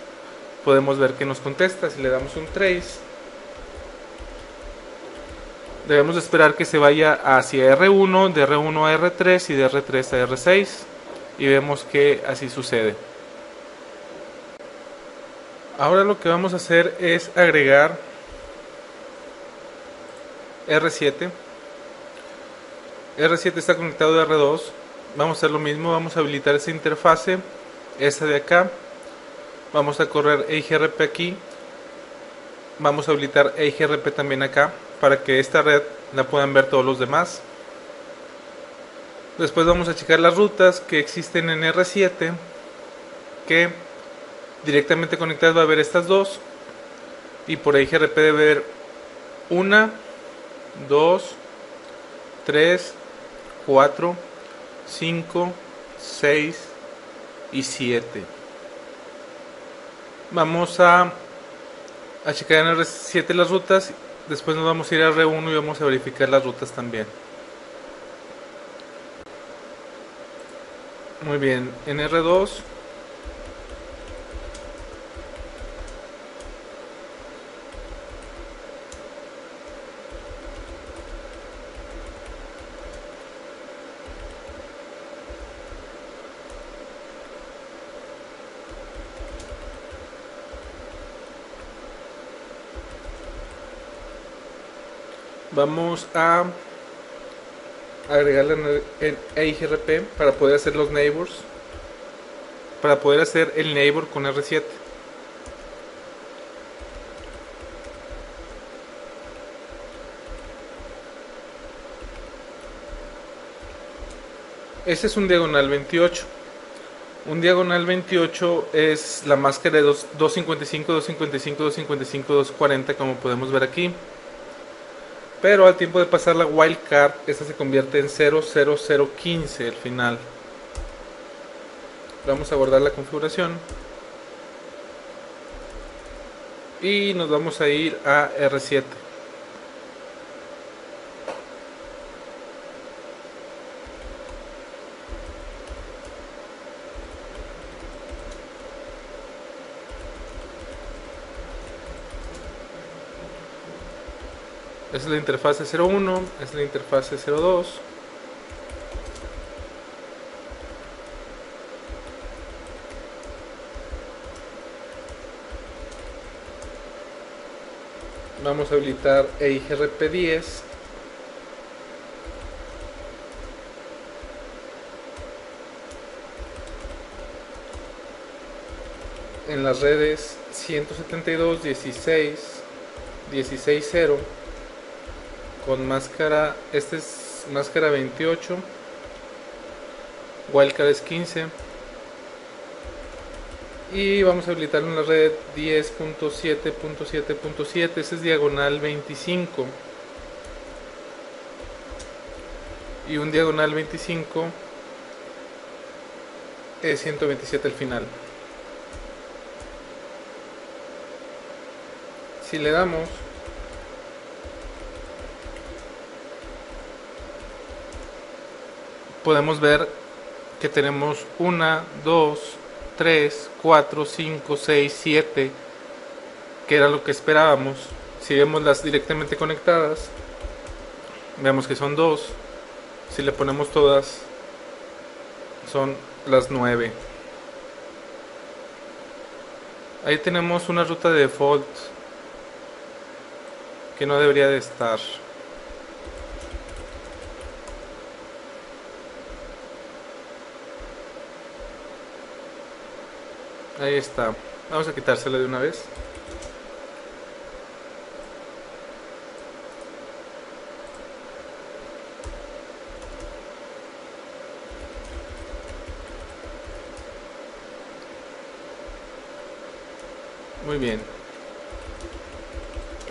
A: podemos ver que nos contesta. Si le damos un trace, debemos esperar que se vaya hacia R1, de R1 a R3 y de R3 a R6, y vemos que así sucede. Ahora lo que vamos a hacer es agregar R7. R7 está conectado a R2. Vamos a hacer lo mismo, vamos a habilitar esa interfase, esta de acá. Vamos a correr EIGRP aquí. Vamos a habilitar EIGRP también acá, para que esta red la puedan ver todos los demás. Después vamos a checar las rutas que existen en R7, que directamente conectadas va a haber estas dos, y por EIGRP debe haber 1, 2, 3, 4, 5, 6 y 7. Vamos a checar en R7 las rutas. Después nos vamos a ir a R1 y vamos a verificar las rutas también. Muy bien, en R2 Vamos a agregarle en EIGRP para poder hacer los neighbors, para poder hacer el neighbor con R7. Este es un diagonal 28. Un diagonal 28 es la máscara de 255, 255, 255, 240, como podemos ver aquí. Pero al tiempo de pasar la wildcard, esta se convierte en 00015 al final. Vamos a guardar la configuración. Y nos vamos a ir a R7. Esta es la interfase 01, esta es la interfase 02. Vamos a habilitar EIGRP10. En las redes 172.16.16.0 con máscara, este es máscara 28, wildcard es 15, y vamos a habilitarlo en la red 10.7.7.7, ese es diagonal 25, y un diagonal 25 es 127 al final. Si le damos, podemos ver que tenemos 1, 2, 3, 4, 5, 6, 7, que era lo que esperábamos. Si vemos las directamente conectadas, vemos que son 2. Si le ponemos todas, son las 9. Ahí tenemos una ruta de default que no debería de estar. Ahí está. Vamos a quitársela de una vez. Muy bien.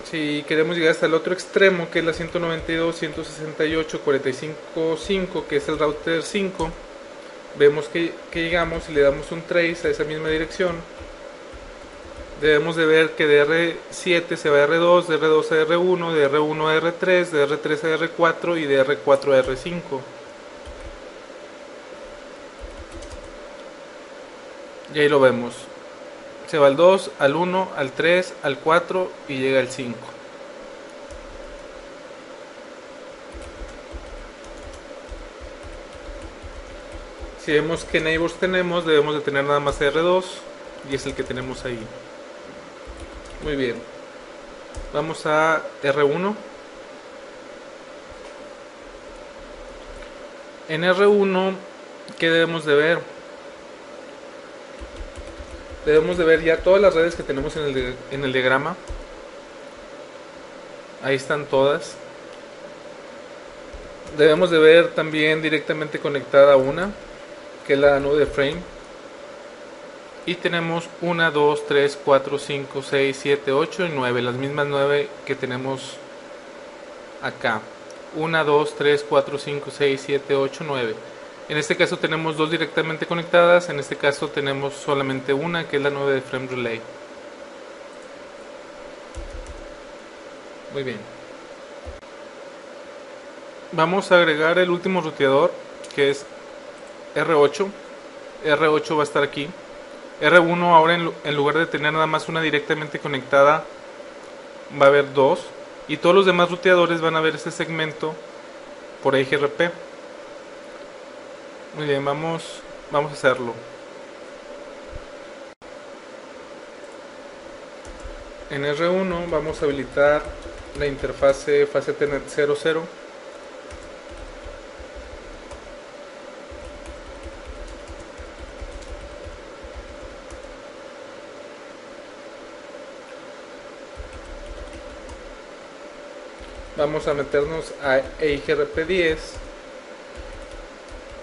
A: Si queremos llegar hasta el otro extremo, que es la 192.168.45.5, que es el router 5, vemos que llegamos y le damos un trace a esa misma dirección. Debemos de ver que de R7 se va a R2, de R2 a R1, de R1 a R3, de R3 a R4 y de R4 a R5. Y ahí lo vemos. Se va al 2, al 1, al 3, al 4 y llega al 5. Si vemos qué neighbors tenemos, debemos de tener nada más R2 y es el que tenemos ahí. Muy bien. Vamos a R1. En R1, ¿qué debemos de ver? Debemos de ver ya todas las redes que tenemos en el diagrama. Ahí están todas. Debemos de ver también directamente conectada una, que es la nube de frame. Y tenemos 1, 2, 3, 4, 5, 6, 7, 8 y 9. Las mismas 9 que tenemos acá. 1, 2, 3, 4, 5, 6, 7, 8, 9. En este caso tenemos dos directamente conectadas. En este caso tenemos solamente una, que es la nube de frame relay. Muy bien. Vamos a agregar el último ruteador, que es R8. R8 va a estar aquí. R1 ahora en lugar de tener nada más una directamente conectada, va a haber dos. Y todos los demás ruteadores van a ver este segmento por EIGRP. Muy bien, vamos a hacerlo. En R1 vamos a habilitar la interfase fase Ethernet 00. Vamos a meternos a EIGRP10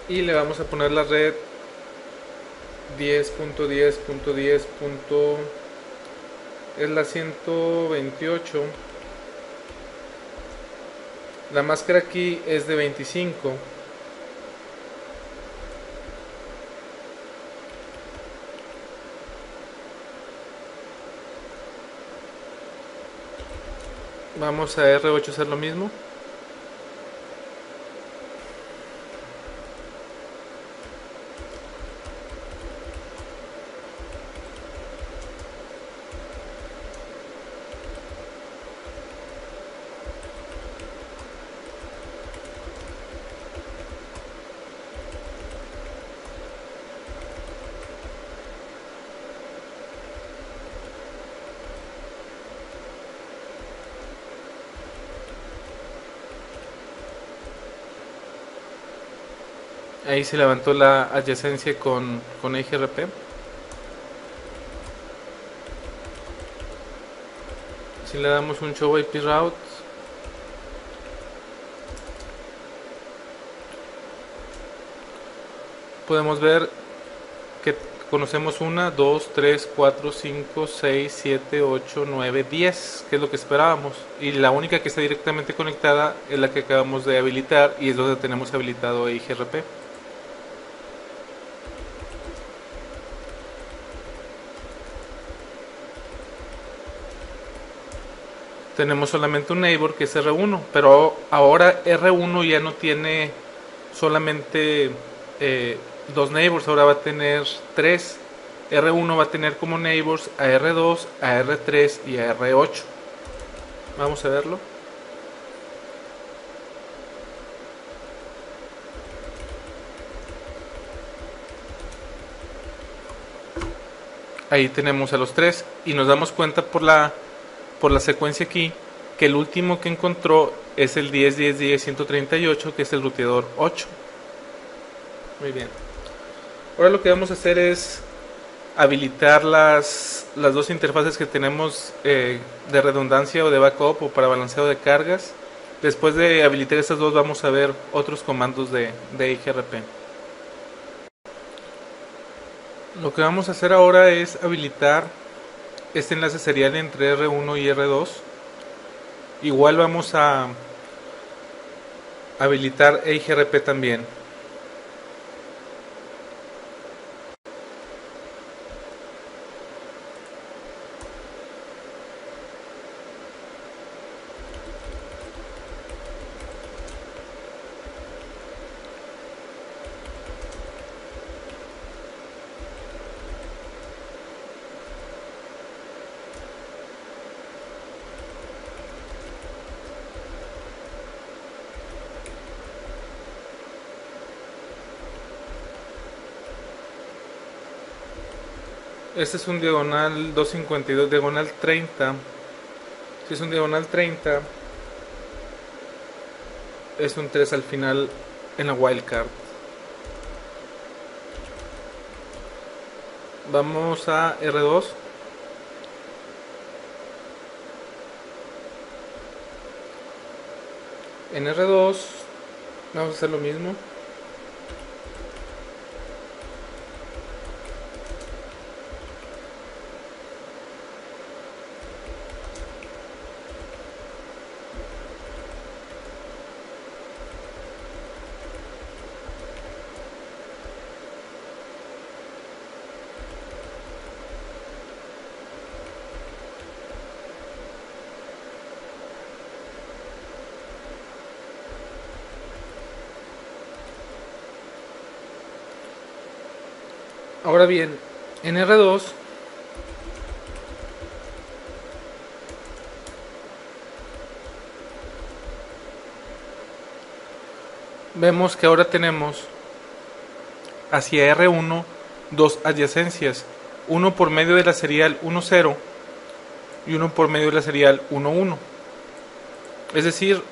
A: y le vamos a poner la red 10.10.10. Es la 128. La máscara aquí es de 25. Vamos a R8 hacer lo mismo. Ahí se levantó la adyacencia con EIGRP. Si le damos un show IP route, podemos ver que conocemos 1, 2, 3, 4, 5, 6, 7, 8, 9, 10, que es lo que esperábamos. Y la única que está directamente conectada es la que acabamos de habilitar y es donde tenemos habilitado EIGRP. Tenemos solamente un neighbor que es R1, pero ahora R1 ya no tiene solamente dos neighbors, ahora va a tener 3. R1 va a tener como neighbors a R2, a R3 y a R8. Vamos a verlo. Ahí tenemos a los 3 y nos damos cuenta por la secuencia aquí que el último que encontró es el 10.10.10.138, que es el ruteador 8. Muy bien. Ahora lo que vamos a hacer es habilitar las dos interfaces que tenemos de redundancia o de backup o para balanceo de cargas. Después de habilitar estas dos vamos a ver otros comandos de EIGRP. Lo que vamos a hacer ahora es habilitar este enlace serial entre R1 y R2. Igual vamos a habilitar EIGRP también. Este es un diagonal 252, diagonal 30. Si es un diagonal 30, es un 3 al final en la wildcard. Vamos a R2. En R2 vamos a hacer lo mismo. Ahora bien, en R2 vemos que ahora tenemos hacia R1 dos adyacencias, uno por medio de la serial 10 y uno por medio de la serial 11. Es decir,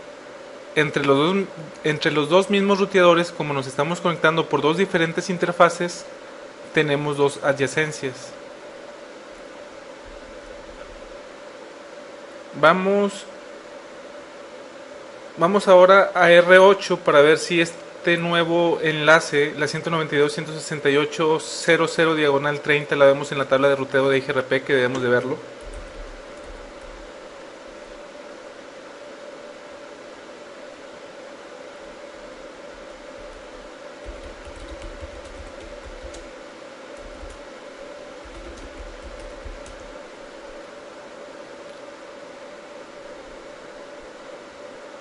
A: entre los dos mismos ruteadores, como nos estamos conectando por dos diferentes interfaces, tenemos dos adyacencias. Vamos ahora a R8 para ver si este nuevo enlace, la 192.168.00 diagonal 30, la vemos en la tabla de ruteo de IGRP, que debemos de verlo.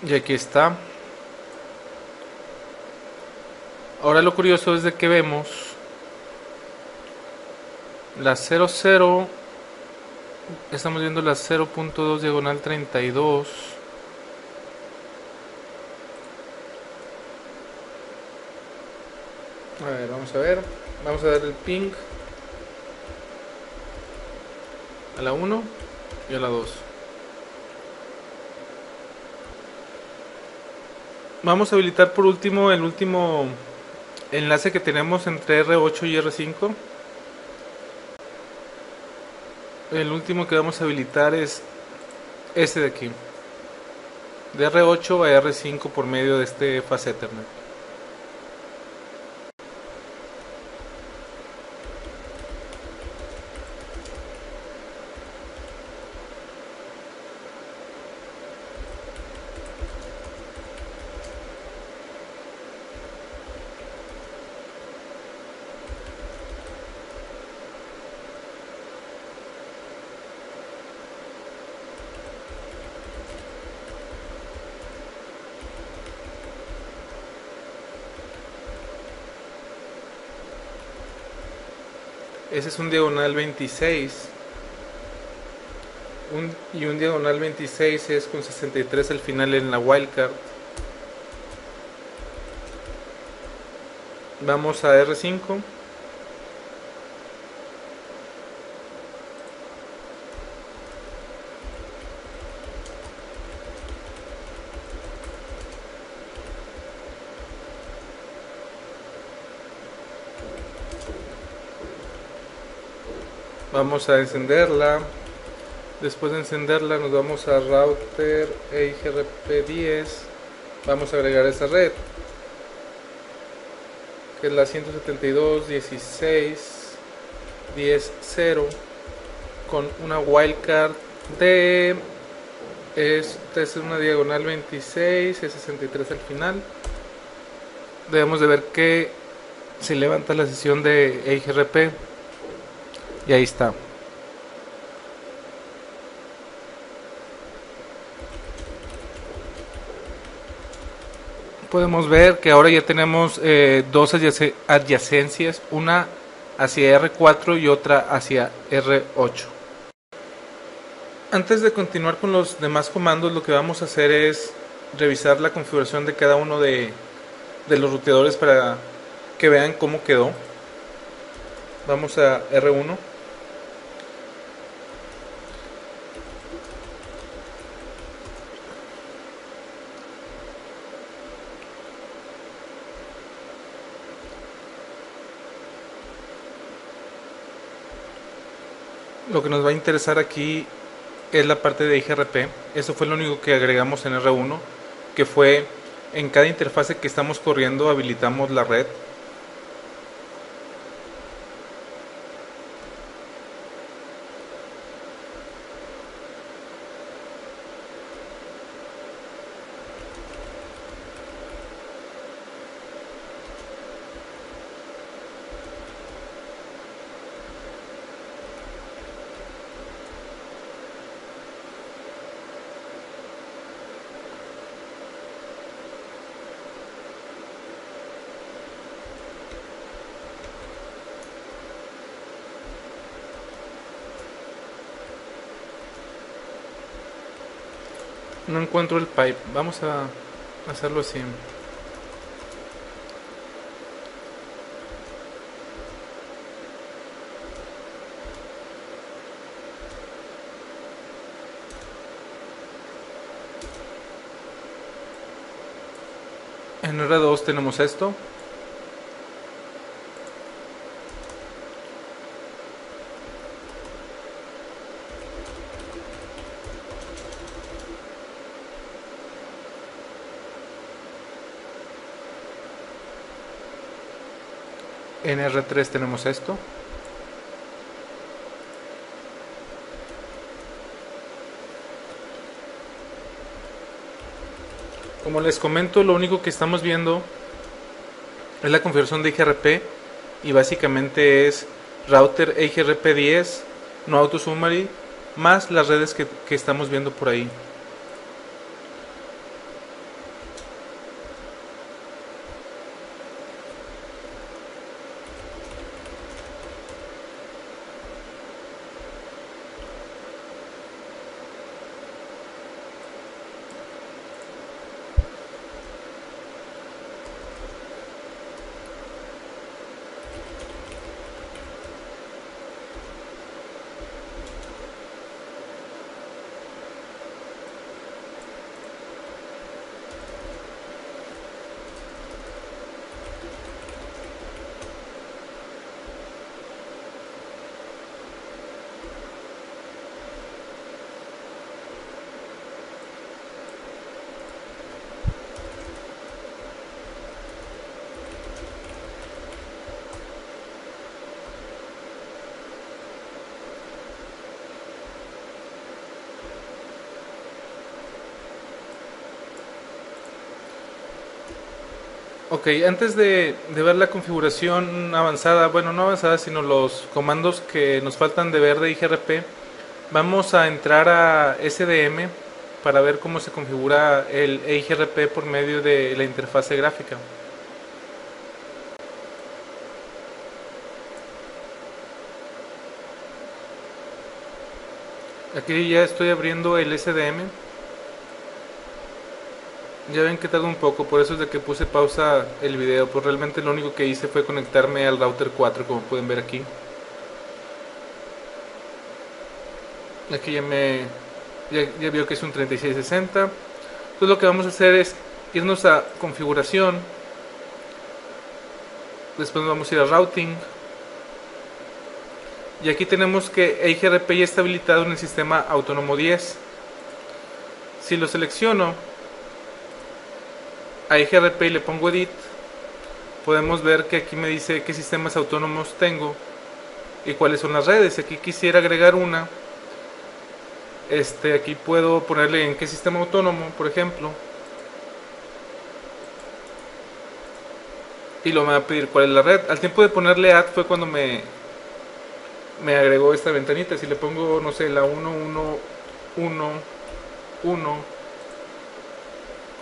A: Y aquí está. Ahora lo curioso es de que vemos la 00, estamos viendo la 0.2 diagonal 32. A ver, vamos a dar el ping a la 1 y a la 2. Vamos a habilitar por último el último enlace que tenemos entre R8 y R5. El último que vamos a habilitar es este de aquí, de R8 a R5 por medio de este Fast Ethernet. Ese es un diagonal 26. Y un diagonal 26 es con 63 al final en la wildcard. Vamos a R5. Vamos a encenderla. Después de encenderla nos vamos a router EIGRP10. Vamos a agregar esa red, que es la 172.16.10.0 con una wildcard de, esta es una diagonal 26, es 63 al final. Debemos de ver que se levanta la sesión de EIGRP y ahí está. Podemos ver que ahora ya tenemos dos adyacencias, una hacia R4 y otra hacia R8. Antes de continuar con los demás comandos, lo que vamos a hacer es revisar la configuración de cada uno de los ruteadores para que vean cómo quedó. Vamos a R1. Lo que nos va a interesar aquí es la parte de IGRP. Eso fue lo único que agregamos en R1, que fue en cada interfase que estamos corriendo habilitamos la red. No encuentro el pipe. Vamos a hacerlo así. En R2 tenemos esto. En R3 tenemos esto. Como les comento, lo único que estamos viendo es la configuración de IGRP y básicamente es router IGRP10, no AutoSummary, más las redes que estamos viendo por ahí. Ok, antes de ver la configuración avanzada, bueno, no avanzada, sino los comandos que nos faltan de ver de IGRP, vamos a entrar a SDM para ver cómo se configura el IGRP por medio de la interfase gráfica. Aquí ya estoy abriendo el SDM. Ya ven que tarda un poco, por eso es de que puse pausa el video, pues realmente lo único que hice fue conectarme al router 4, como pueden ver aquí. Aquí ya veo que es un 3660. Entonces lo que vamos a hacer es irnos a configuración, después nos vamos a ir a routing, y aquí tenemos que IGRP ya está habilitado en el sistema autónomo 10. Si lo selecciono a IGRP y le pongo edit, podemos ver que aquí me dice qué sistemas autónomos tengo y cuáles son las redes. Aquí quisiera agregar una, aquí puedo ponerle en qué sistema autónomo, por ejemplo, y lo me va a pedir cuál es la red. Al tiempo de ponerle add fue cuando me agregó esta ventanita. Si le pongo, no sé, la 1111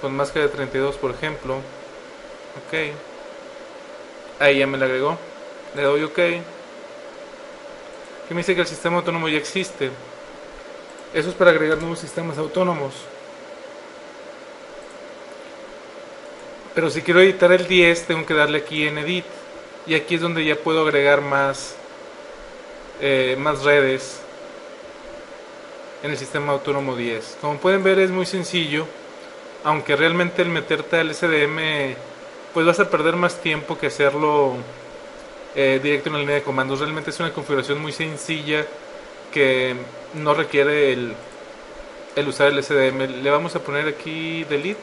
A: con máscara de 32, por ejemplo, ok, ahí ya me la agregó, le doy ok, que me dice que el sistema autónomo ya existe. Eso es para agregar nuevos sistemas autónomos. Pero si quiero editar el 10 tengo que darle aquí en edit, y aquí es donde ya puedo agregar más redes en el sistema autónomo 10. Como pueden ver, es muy sencillo, aunque realmente el meterte al SDM pues vas a perder más tiempo que hacerlo directo en la línea de comandos. Realmente es una configuración muy sencilla que no requiere el usar el SDM. Le vamos a poner aquí delete.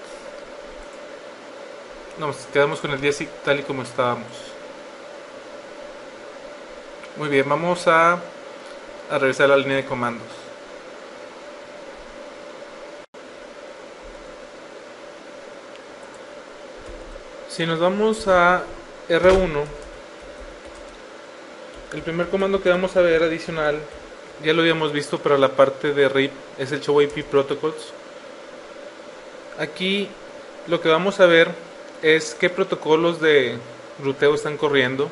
A: Nos quedamos con el 10 tal y como estábamos. Muy bien, vamos a regresar a la línea de comandos. Si nos vamos a R1, el primer comando que vamos a ver adicional, ya lo habíamos visto para la parte de RIP, es el Show IP Protocols. Aquí lo que vamos a ver es qué protocolos de ruteo están corriendo.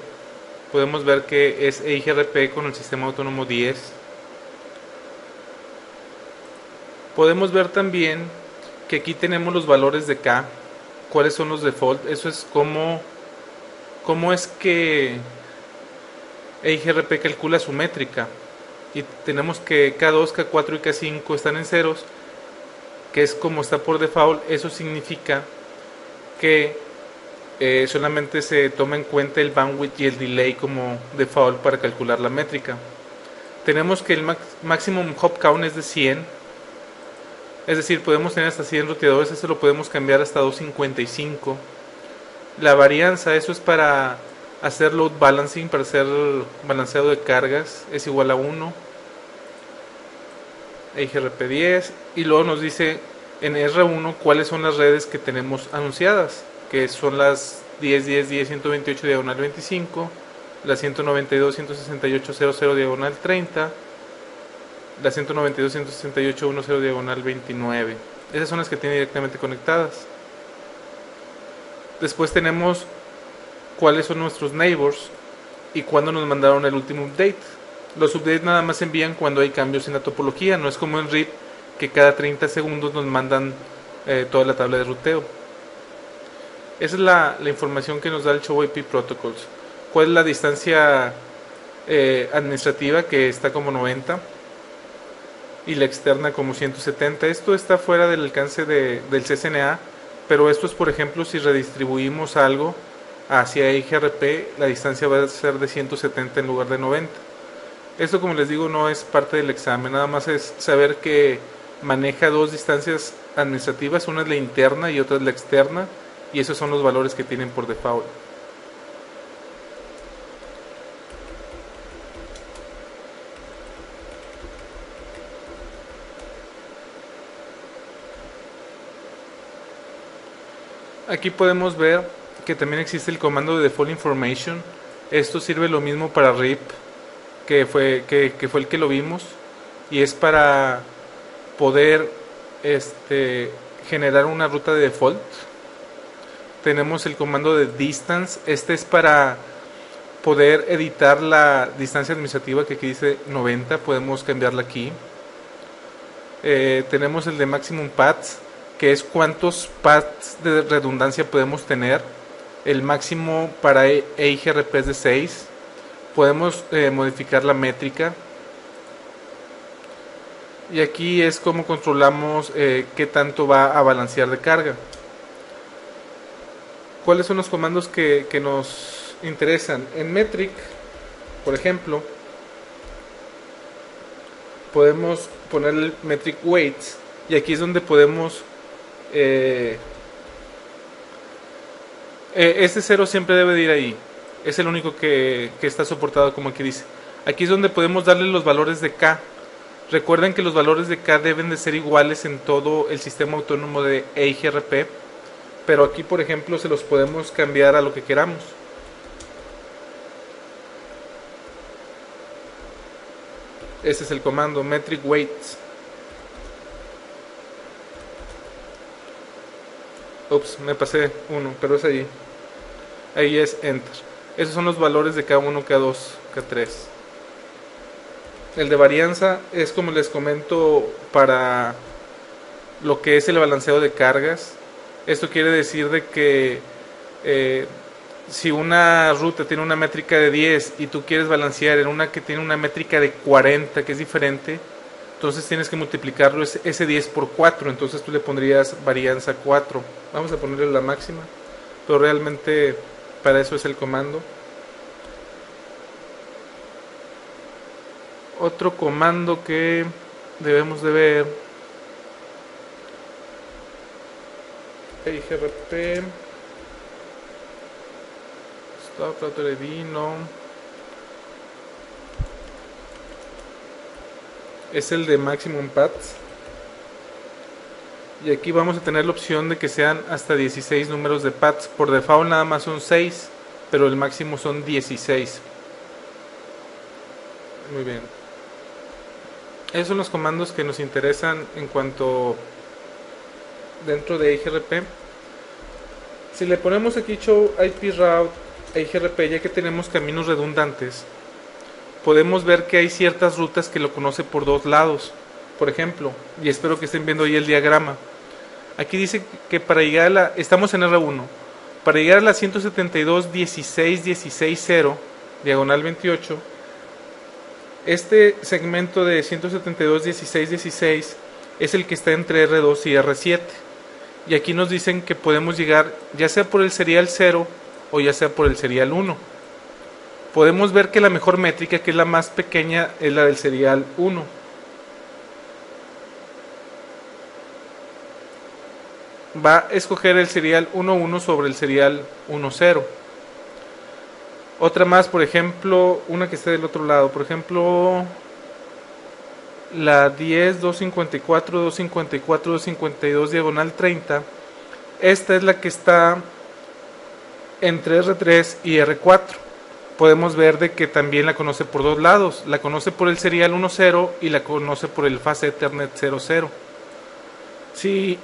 A: Podemos ver que es IGRP con el sistema autónomo 10. Podemos ver también que aquí tenemos los valores de K, cuáles son los default. Eso es cómo es que IGRP calcula su métrica. Y tenemos que K2, K4 y K5 están en ceros, que es como está por default. Eso significa que solamente se toma en cuenta el bandwidth y el delay como default para calcular la métrica. Tenemos que el maximum hop count es de 100, es decir, podemos tener hasta 100 ruteadores. Esto lo podemos cambiar hasta 255. La varianza, eso es para hacer load balancing, para hacer balanceado de cargas, es igual a 1. EIGRP10, y luego nos dice en R1 cuáles son las redes que tenemos anunciadas, que son las 10.10.10.128 diagonal 25, la 192.168.00 diagonal 30, la 192.168.10 diagonal 29. Esas son las que tiene directamente conectadas. Después tenemos cuáles son nuestros neighbors y cuándo nos mandaron el último update. Los updates nada más se envían cuando hay cambios en la topología, no es como en RIP que cada 30 segundos nos mandan toda la tabla de ruteo. Esa es la información que nos da el Show IP Protocols. ¿Cuál es la distancia administrativa? Que está como 90 y la externa como 170. Esto está fuera del alcance del CCNA, pero esto es, por ejemplo, si redistribuimos algo hacia EIGRP, la distancia va a ser de 170 en lugar de 90. Esto, como les digo, no es parte del examen, nada más es saber que maneja dos distancias administrativas, una es la interna y otra es la externa, y esos son los valores que tienen por default. Aquí podemos ver que también existe el comando de default information. Esto sirve lo mismo para RIP, que fue el que lo vimos, y es para poder generar una ruta de default. Tenemos el comando de distance, este es para poder editar la distancia administrativa, que aquí dice 90, podemos cambiarla aquí. Tenemos el de maximum paths, que es cuántos paths de redundancia podemos tener. El máximo para EIGRP es de 6. Podemos modificar la métrica, y aquí es como controlamos qué tanto va a balancear de carga. ¿Cuáles son los comandos que nos interesan? En metric, por ejemplo, podemos poner el metric weights, y aquí es donde podemos este 0 siempre debe de ir ahí. Es el único que está soportado, como aquí dice. Aquí es donde podemos darle los valores de K. Recuerden que los valores de K deben de ser iguales en todo el sistema autónomo de EIGRP, pero aquí, por ejemplo, se los podemos cambiar a lo que queramos. Ese es el comando, metric weights. Ups, me pasé uno, pero es ahí. Ahí es enter. Esos son los valores de K1, K2, K3. El de varianza es, como les comento, para lo que es el balanceo de cargas. Esto quiere decir de que si una ruta tiene una métrica de 10 y tú quieres balancear en una que tiene una métrica de 40, que es diferente, entonces tienes que multiplicarlo ese 10 por 4, entonces tú le pondrías varianza 4. Vamos a ponerle la máxima, pero realmente para eso es el comando. Otro comando que debemos de ver, EIGRP stop router ID, no, es el de maximum paths, y aquí vamos a tener la opción de que sean hasta 16 números de paths. Por default nada más son 6, pero el máximo son 16. Muy bien. Esos son los comandos que nos interesan en cuanto dentro de EIGRP. Si le ponemos aquí show IP route EIGRP, ya que tenemos caminos redundantes, podemos ver que hay ciertas rutas que lo conoce por dos lados. Por ejemplo, y espero que estén viendo ahí el diagrama, aquí dice que para llegar a la, estamos en R1, para llegar a la 172.16.16.0 diagonal 28, este segmento de 172.16.16 es el que está entre R2 y R7, y aquí nos dicen que podemos llegar ya sea por el serial 0 o ya sea por el serial 1. Podemos ver que la mejor métrica, que es la más pequeña, es la del serial 1. Va a escoger el serial 11 sobre el serial 10. Otra más, por ejemplo, una que esté del otro lado, por ejemplo, la 10, 254, 254, 252, diagonal 30. Esta es la que está entre R3 y R4. Podemos ver de que también la conoce por dos lados. La conoce por el serial 10 y la conoce por el Fast Ethernet 00. Si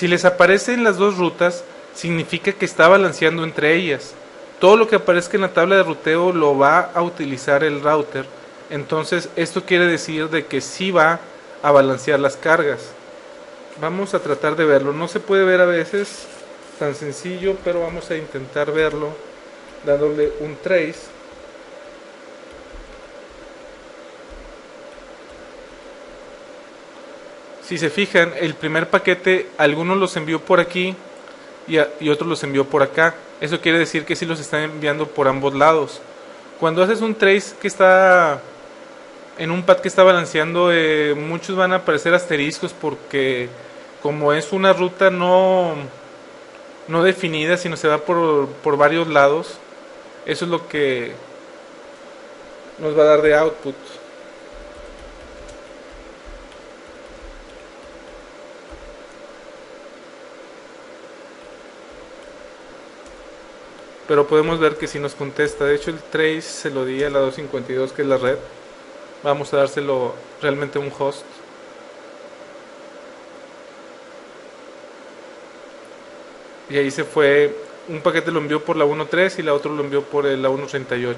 A: les aparecen las dos rutas, significa que está balanceando entre ellas. Todo lo que aparezca en la tabla de ruteo lo va a utilizar el router. Entonces esto quiere decir de que sí va a balancear las cargas. Vamos a tratar de verlo. No se puede ver a veces tan sencillo, pero vamos a intentar verlo dándole un trace. Si se fijan, el primer paquete algunos los envió por aquí y otros los envió por acá. Eso quiere decir que sí los están enviando por ambos lados. Cuando haces un trace que está en un pad que está balanceando, muchos van a aparecer asteriscos porque como es una ruta no definida, sino se va por varios lados, eso es lo que nos va a dar de output. Pero podemos ver que sí nos contesta. De hecho el trace se lo di a la 252, que es la red. Vamos a dárselo realmente a un host. Y ahí se fue. Un paquete lo envió por la 1.3 y la otro lo envió por la 1.38.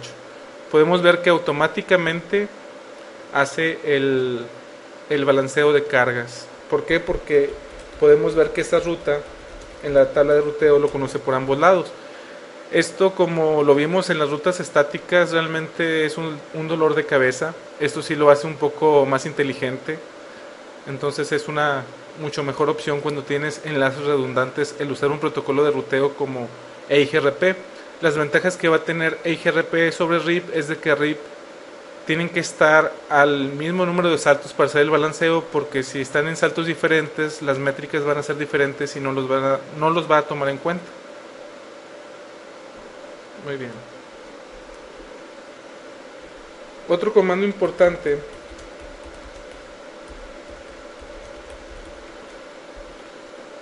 A: Podemos ver que automáticamente hace el balanceo de cargas. ¿Por qué? Porque podemos ver que esta ruta en la tabla de ruteo lo conoce por ambos lados. Esto, como lo vimos en las rutas estáticas, realmente es un dolor de cabeza. Esto sí lo hace un poco más inteligente. Entonces es una mucho mejor opción cuando tienes enlaces redundantes el usar un protocolo de ruteo como EIGRP. Las ventajas que va a tener EIGRP sobre RIP es de que RIP tienen que estar al mismo número de saltos para hacer el balanceo, porque si están en saltos diferentes las métricas van a ser diferentes y no los va a tomar en cuenta. Muy bien. Otro comando importante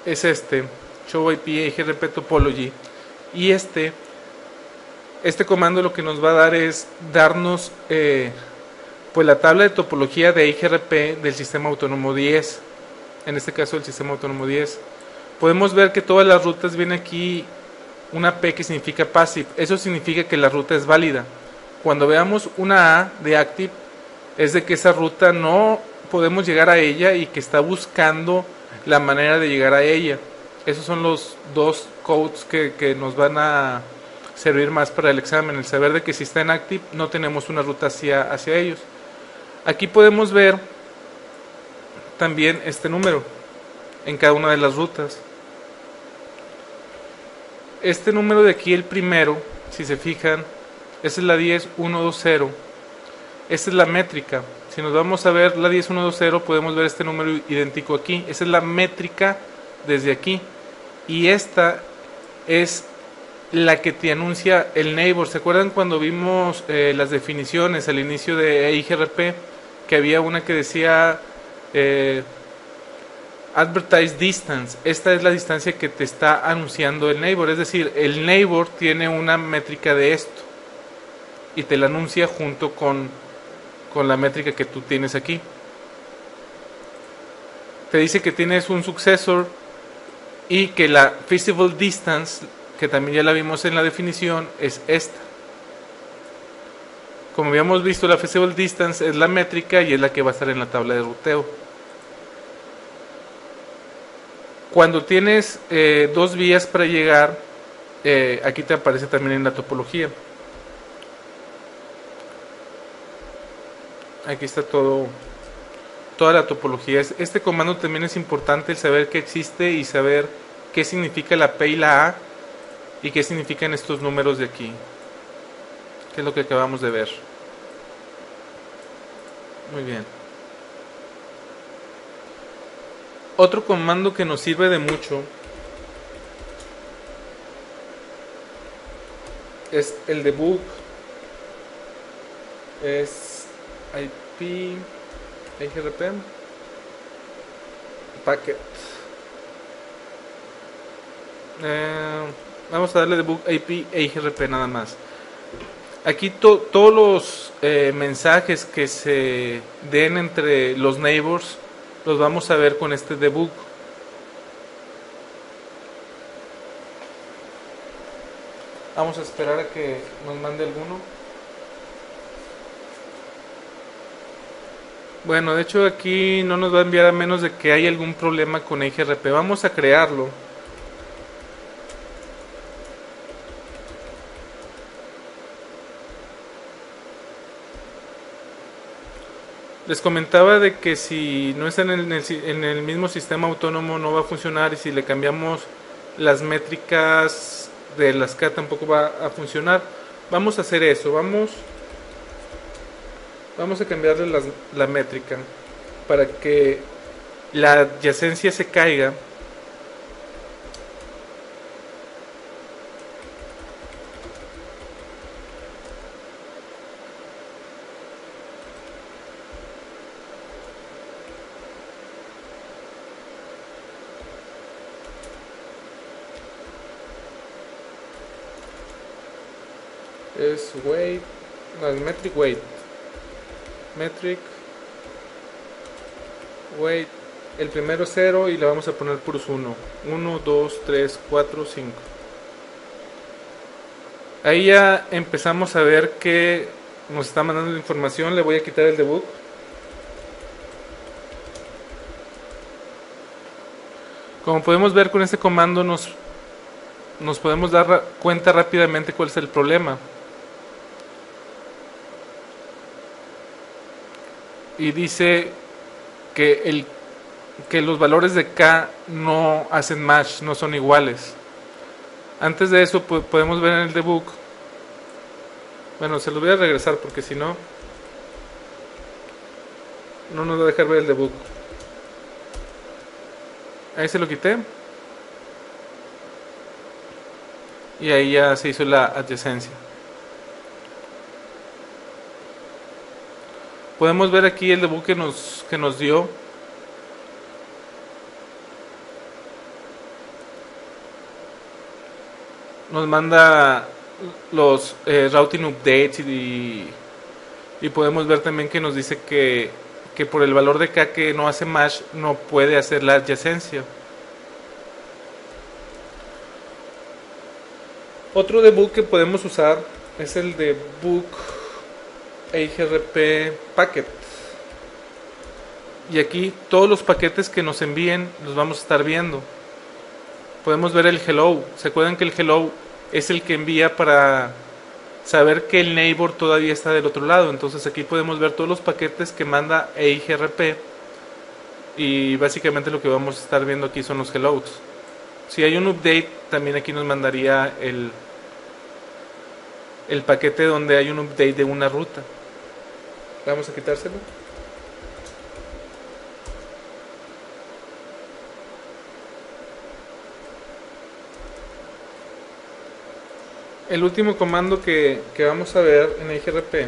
A: es este, show IP EIGRP topology, y este comando lo que nos va a dar es darnos pues la tabla de topología de EIGRP del sistema autónomo 10, en este caso el sistema autónomo 10. Podemos ver que todas las rutas vienen aquí una P que significa passive. Eso significa que la ruta es válida. Cuando veamos una A de active, es de que esa ruta no podemos llegar a ella y que está buscando la manera de llegar a ella. Esos son los dos codes que nos van a servir más para el examen, el saber de que si está en active no tenemos una ruta hacia ellos. Aquí podemos ver también este número en cada una de las rutas. Este número de aquí, el primero, si se fijan, esa es la 10120. Esta es la métrica. Si nos vamos a ver la 10120, podemos ver este número idéntico aquí. Esa es la métrica desde aquí. Y esta es la que te anuncia el neighbor. ¿Se acuerdan cuando vimos las definiciones al inicio de EIGRP? Que había una que decía advertised distance. Esta es la distancia que te está anunciando el neighbor. Es decir, el neighbor tiene una métrica de esto y te la anuncia junto con la métrica que tú tienes aquí. Te dice que tienes un successor y que la feasible distance, que también ya la vimos en la definición, es esta. Como habíamos visto, la feasible distance es la métrica y es la que va a estar en la tabla de ruteo. Cuando tienes dos vías para llegar, aquí te aparece también en la topología. Aquí está todo toda la topología. Este comando también es importante, el saber que existe y saber qué significa la P y la A y qué significan estos números de aquí, que es lo que acabamos de ver. Muy bien. Otro comando que nos sirve de mucho es el debug. Es IP IGRP packet. Vamos a darle debug IP IGRP nada más. Aquí todos los mensajes que se den entre los neighbors los vamos a ver con este debug. Vamos a esperar a que nos mande alguno. Bueno, de hecho aquí no nos va a enviar a menos de que haya algún problema con IGRP. Vamos a crearlo. Les comentaba de que si no está en el mismo sistema autónomo no va a funcionar, y si le cambiamos las métricas de las K tampoco va a funcionar. Vamos a hacer eso, vamos a cambiarle la métrica para que la adyacencia se caiga. Es weight, no, el metric weight, el primero 0 y le vamos a poner puros 1, 2, 3, 4, 5. Ahí ya empezamos a ver que nos está mandando información. Le voy a quitar el debug. Como podemos ver, con este comando nos podemos dar cuenta rápidamente cuál es el problema. Y dice que los valores de K no hacen match, no son iguales. Antes de eso podemos ver en el debug. Bueno, se los voy a regresar porque si no nos va a dejar ver el debug. Ahí se lo quité. Y ahí ya se hizo la adyacencia. Podemos ver aquí el debug que nos dio. Nos manda los routing updates y podemos ver también que nos dice que por el valor de K que no hace match no puede hacer la adyacencia. Otro debug que podemos usar es el debug IGRP packet. Y aquí todos los paquetes que nos envíen los vamos a estar viendo. Podemos ver el hello. ¿Se acuerdan que el hello es el que envía para saber que el neighbor todavía está del otro lado? Entonces aquí podemos ver todos los paquetes que manda IGRP. Y básicamente lo que vamos a estar viendo aquí son los hellos. Si hay un update, también aquí nos mandaría el paquete donde hay un update de una ruta. Vamos a quitárselo. El último comando que vamos a ver en IGRP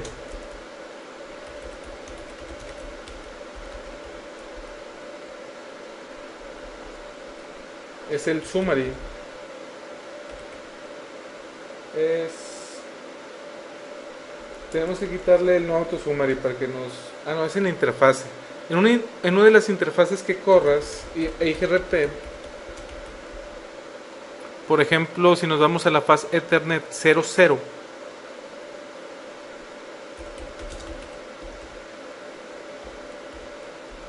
A: es el summary. Tenemos que quitarle el no auto summary para que nos... no, es en la interfase. En una de las interfaces que corras IGRP, por ejemplo, si nos vamos a la faz Ethernet 00,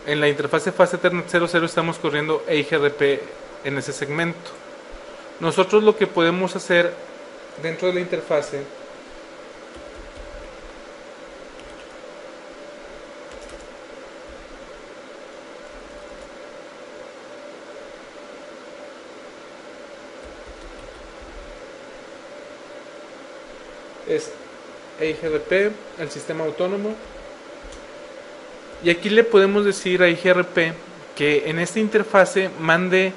A: en la interfase faz Ethernet 00 estamos corriendo IGRP en ese segmento. Nosotros lo que podemos hacer dentro de la interfase es EIGRP, el sistema autónomo. Y aquí le podemos decir a EIGRP que en esta interfase mande,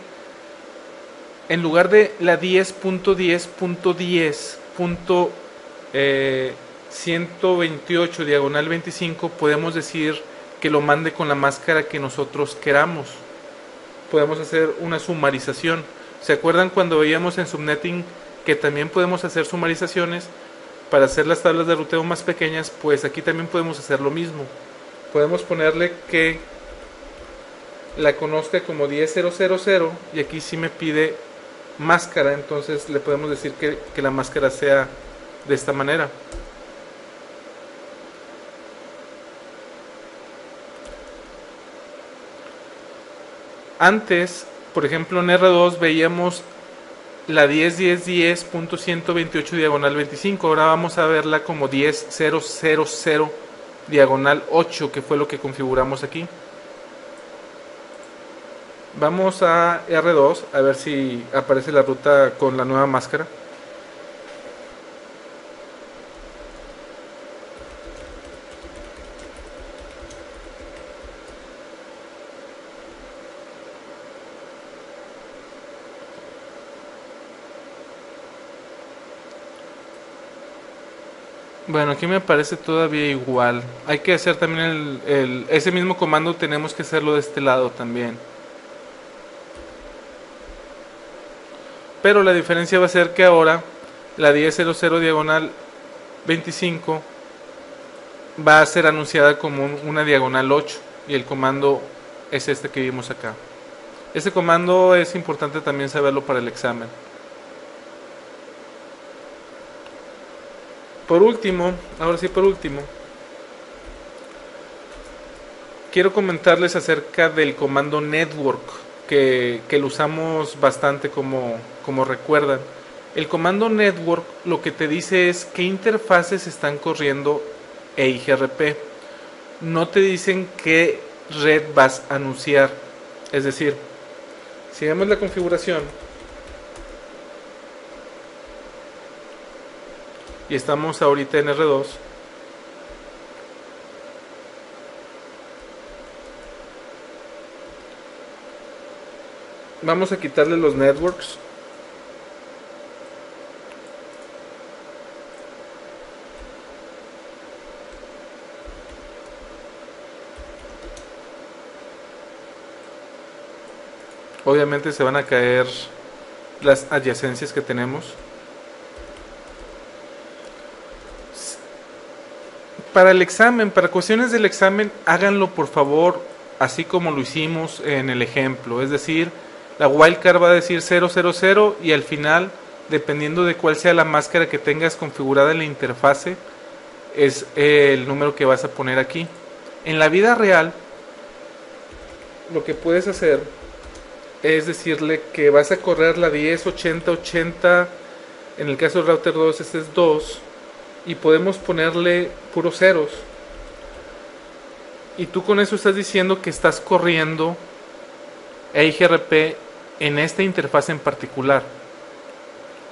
A: en lugar de la 10.10.10.128 diagonal 25, podemos decir que lo mande con la máscara que nosotros queramos. Podemos hacer una sumarización. ¿Se acuerdan cuando veíamos en Subnetting que también podemos hacer sumarizaciones para hacer las tablas de ruteo más pequeñas? Pues aquí también podemos hacer lo mismo. Podemos ponerle que la conozca como 10.000 y aquí sí me pide máscara, entonces le podemos decir que la máscara sea de esta manera. Antes, por ejemplo, en R2 veíamos la 10.10.10.128 diagonal 25. Ahora vamos a verla como 10.000 diagonal 8, que fue lo que configuramos aquí. Vamos a R2 a ver si aparece la ruta con la nueva máscara. Bueno, aquí me parece todavía igual. Hay que hacer también ese mismo comando, tenemos que hacerlo de este lado también. Pero la diferencia va a ser que ahora la 10.00 diagonal 25 va a ser anunciada como una diagonal 8 y el comando es este que vimos acá. Este comando es importante también saberlo para el examen. Por último, quiero comentarles acerca del comando network que lo usamos bastante como recuerdan. El comando network lo que te dice es qué interfaces están corriendo EIGRP. No te dicen qué red vas a anunciar. Es decir, si vemos la configuración y estamos ahorita en R2, vamos a quitarle los networks. Obviamente se van a caer las adyacencias que tenemos. Para el examen, para cuestiones del examen, háganlo por favor así como lo hicimos en el ejemplo. Es decir, la wildcard va a decir 000 y al final, dependiendo de cuál sea la máscara que tengas configurada en la interfase, es el número que vas a poner aquí. En la vida real, lo que puedes hacer es decirle que vas a correr la 10.80.80, en el caso del router 2 este es 2, y podemos ponerle puros ceros. Y tú con eso estás diciendo que estás corriendo EIGRP en esta interfaz en particular.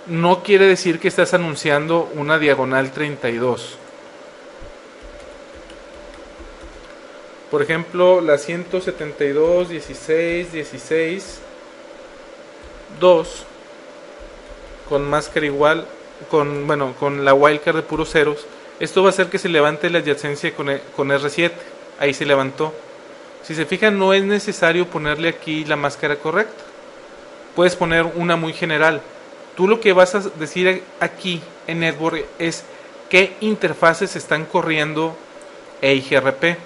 A: No quiere decir que estás anunciando una diagonal 32. Por ejemplo, la 172.16.16.2 con máscara igual, con la wildcard de puros ceros. Esto va a hacer que se levante la adyacencia con R7. Ahí se levantó. Si se fijan, no es necesario ponerle aquí la máscara correcta. Puedes poner una muy general. Tú lo que vas a decir aquí en Network es qué interfaces están corriendo EIGRP.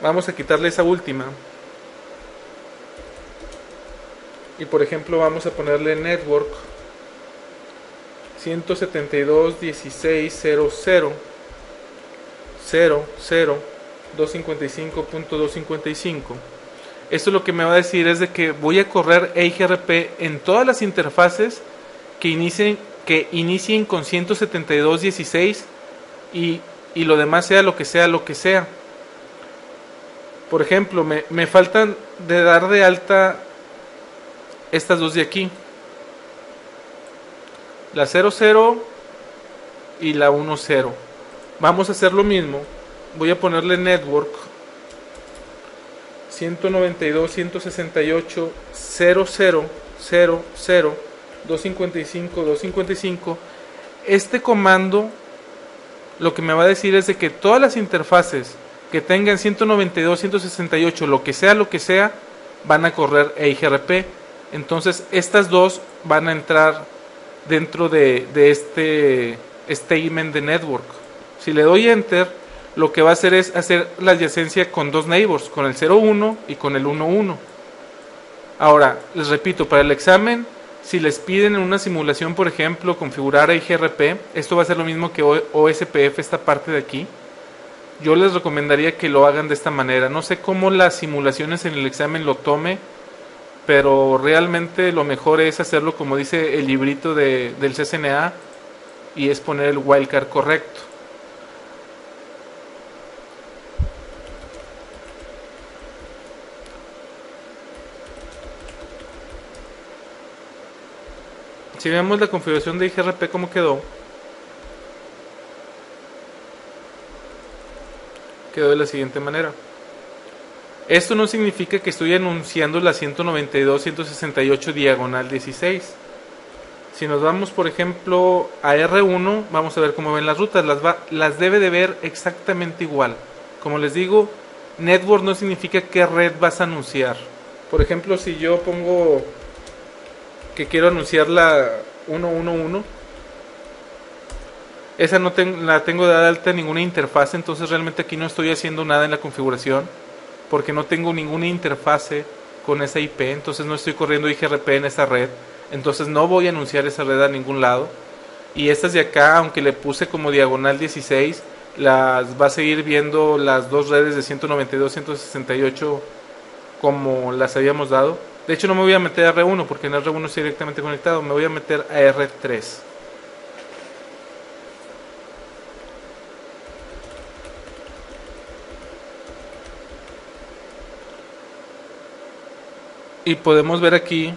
A: Vamos a quitarle esa última. Y por ejemplo vamos a ponerle Network 172.16.00 255.255. Esto lo que me va a decir es de que voy a correr EIGRP en todas las interfaces que inicien con 172.16 y lo demás sea lo que sea. Por ejemplo, me faltan de dar de alta estas dos de aquí. La 00 y la 1.0. Vamos a hacer lo mismo. Voy a ponerle network 192.168.0.0.0.255.255. Este comando lo que me va a decir es de que todas las interfaces que tengan 192.168, lo que sea, van a correr EIGRP. Entonces estas dos van a entrar dentro de este statement de network. Si le doy enter, lo que va a hacer es hacer la adyacencia con dos neighbors, con el 0.1 y con el 1.1. Ahora, les repito, para el examen, si les piden en una simulación, por ejemplo, configurar EIGRP, esto va a ser lo mismo que OSPF, esta parte de aquí. Yo les recomendaría que lo hagan de esta manera. No sé cómo las simulaciones en el examen lo tome, pero realmente lo mejor es hacerlo como dice el librito del CCNA, y es poner el wildcard correcto. Si vemos la configuración de IGRP cómo quedó de la siguiente manera. Esto no significa que estoy anunciando la 192.168 diagonal 16. Si nos vamos, por ejemplo, a R1, vamos a ver cómo ven las rutas. Las debe de ver exactamente igual. Como les digo, network no significa qué red vas a anunciar. Por ejemplo, si yo pongo que quiero anunciar la 1.1.1, esa no la tengo de alta en ninguna interfase, entonces realmente aquí no estoy haciendo nada en la configuración, porque no tengo ninguna interfase con esa IP, entonces no estoy corriendo IGRP en esa red, entonces no voy a anunciar esa red a ningún lado. Y estas de acá, aunque le puse como diagonal 16, las va a seguir viendo las dos redes de 192.168 como las habíamos dado. De hecho no me voy a meter a R1 porque en R1 estoy directamente conectado, me voy a meter a R3. Y podemos ver aquí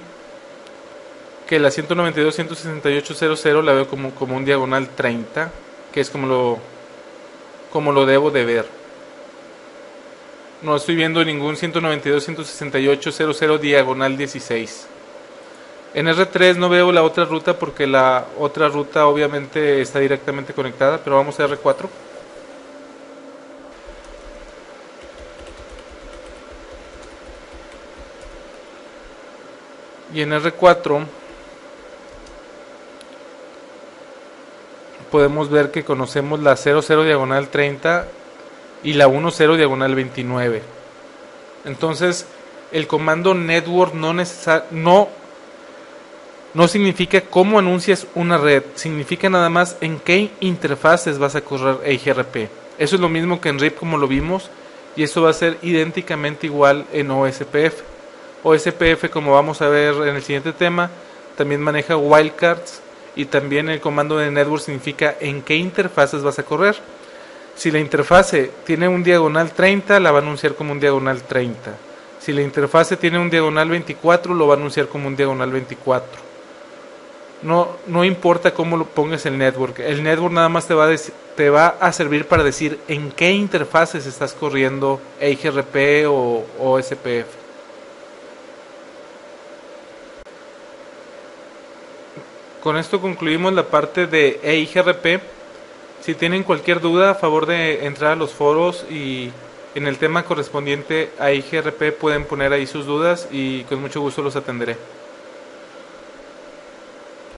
A: que la 192.168.0.0 la veo como un diagonal 30, que es como lo debo de ver. No estoy viendo ningún 192.168.0.0 diagonal 16. En R3 no veo la otra ruta porque la otra ruta obviamente está directamente conectada, pero vamos a R4. Y en R4 podemos ver que conocemos la 00 diagonal 30 y la 10 diagonal 29. Entonces el comando network no significa cómo anuncias una red, significa nada más en qué interfaces vas a correr EIGRP. Eso es lo mismo que en RIP como lo vimos, y eso va a ser idénticamente igual en OSPF. OSPF, como vamos a ver en el siguiente tema, también maneja wildcards, y también el comando de network significa en qué interfaces vas a correr. Si la interfase tiene un diagonal 30, la va a anunciar como un diagonal 30. Si la interfase tiene un diagonal 24, lo va a anunciar como un diagonal 24. No importa cómo lo pongas el network nada más te va a servir para decir en qué interfaces estás corriendo EIGRP o OSPF. Con esto concluimos la parte de EIGRP. Si tienen cualquier duda, a favor de entrar a los foros y en el tema correspondiente a EIGRP pueden poner ahí sus dudas y con mucho gusto los atenderé.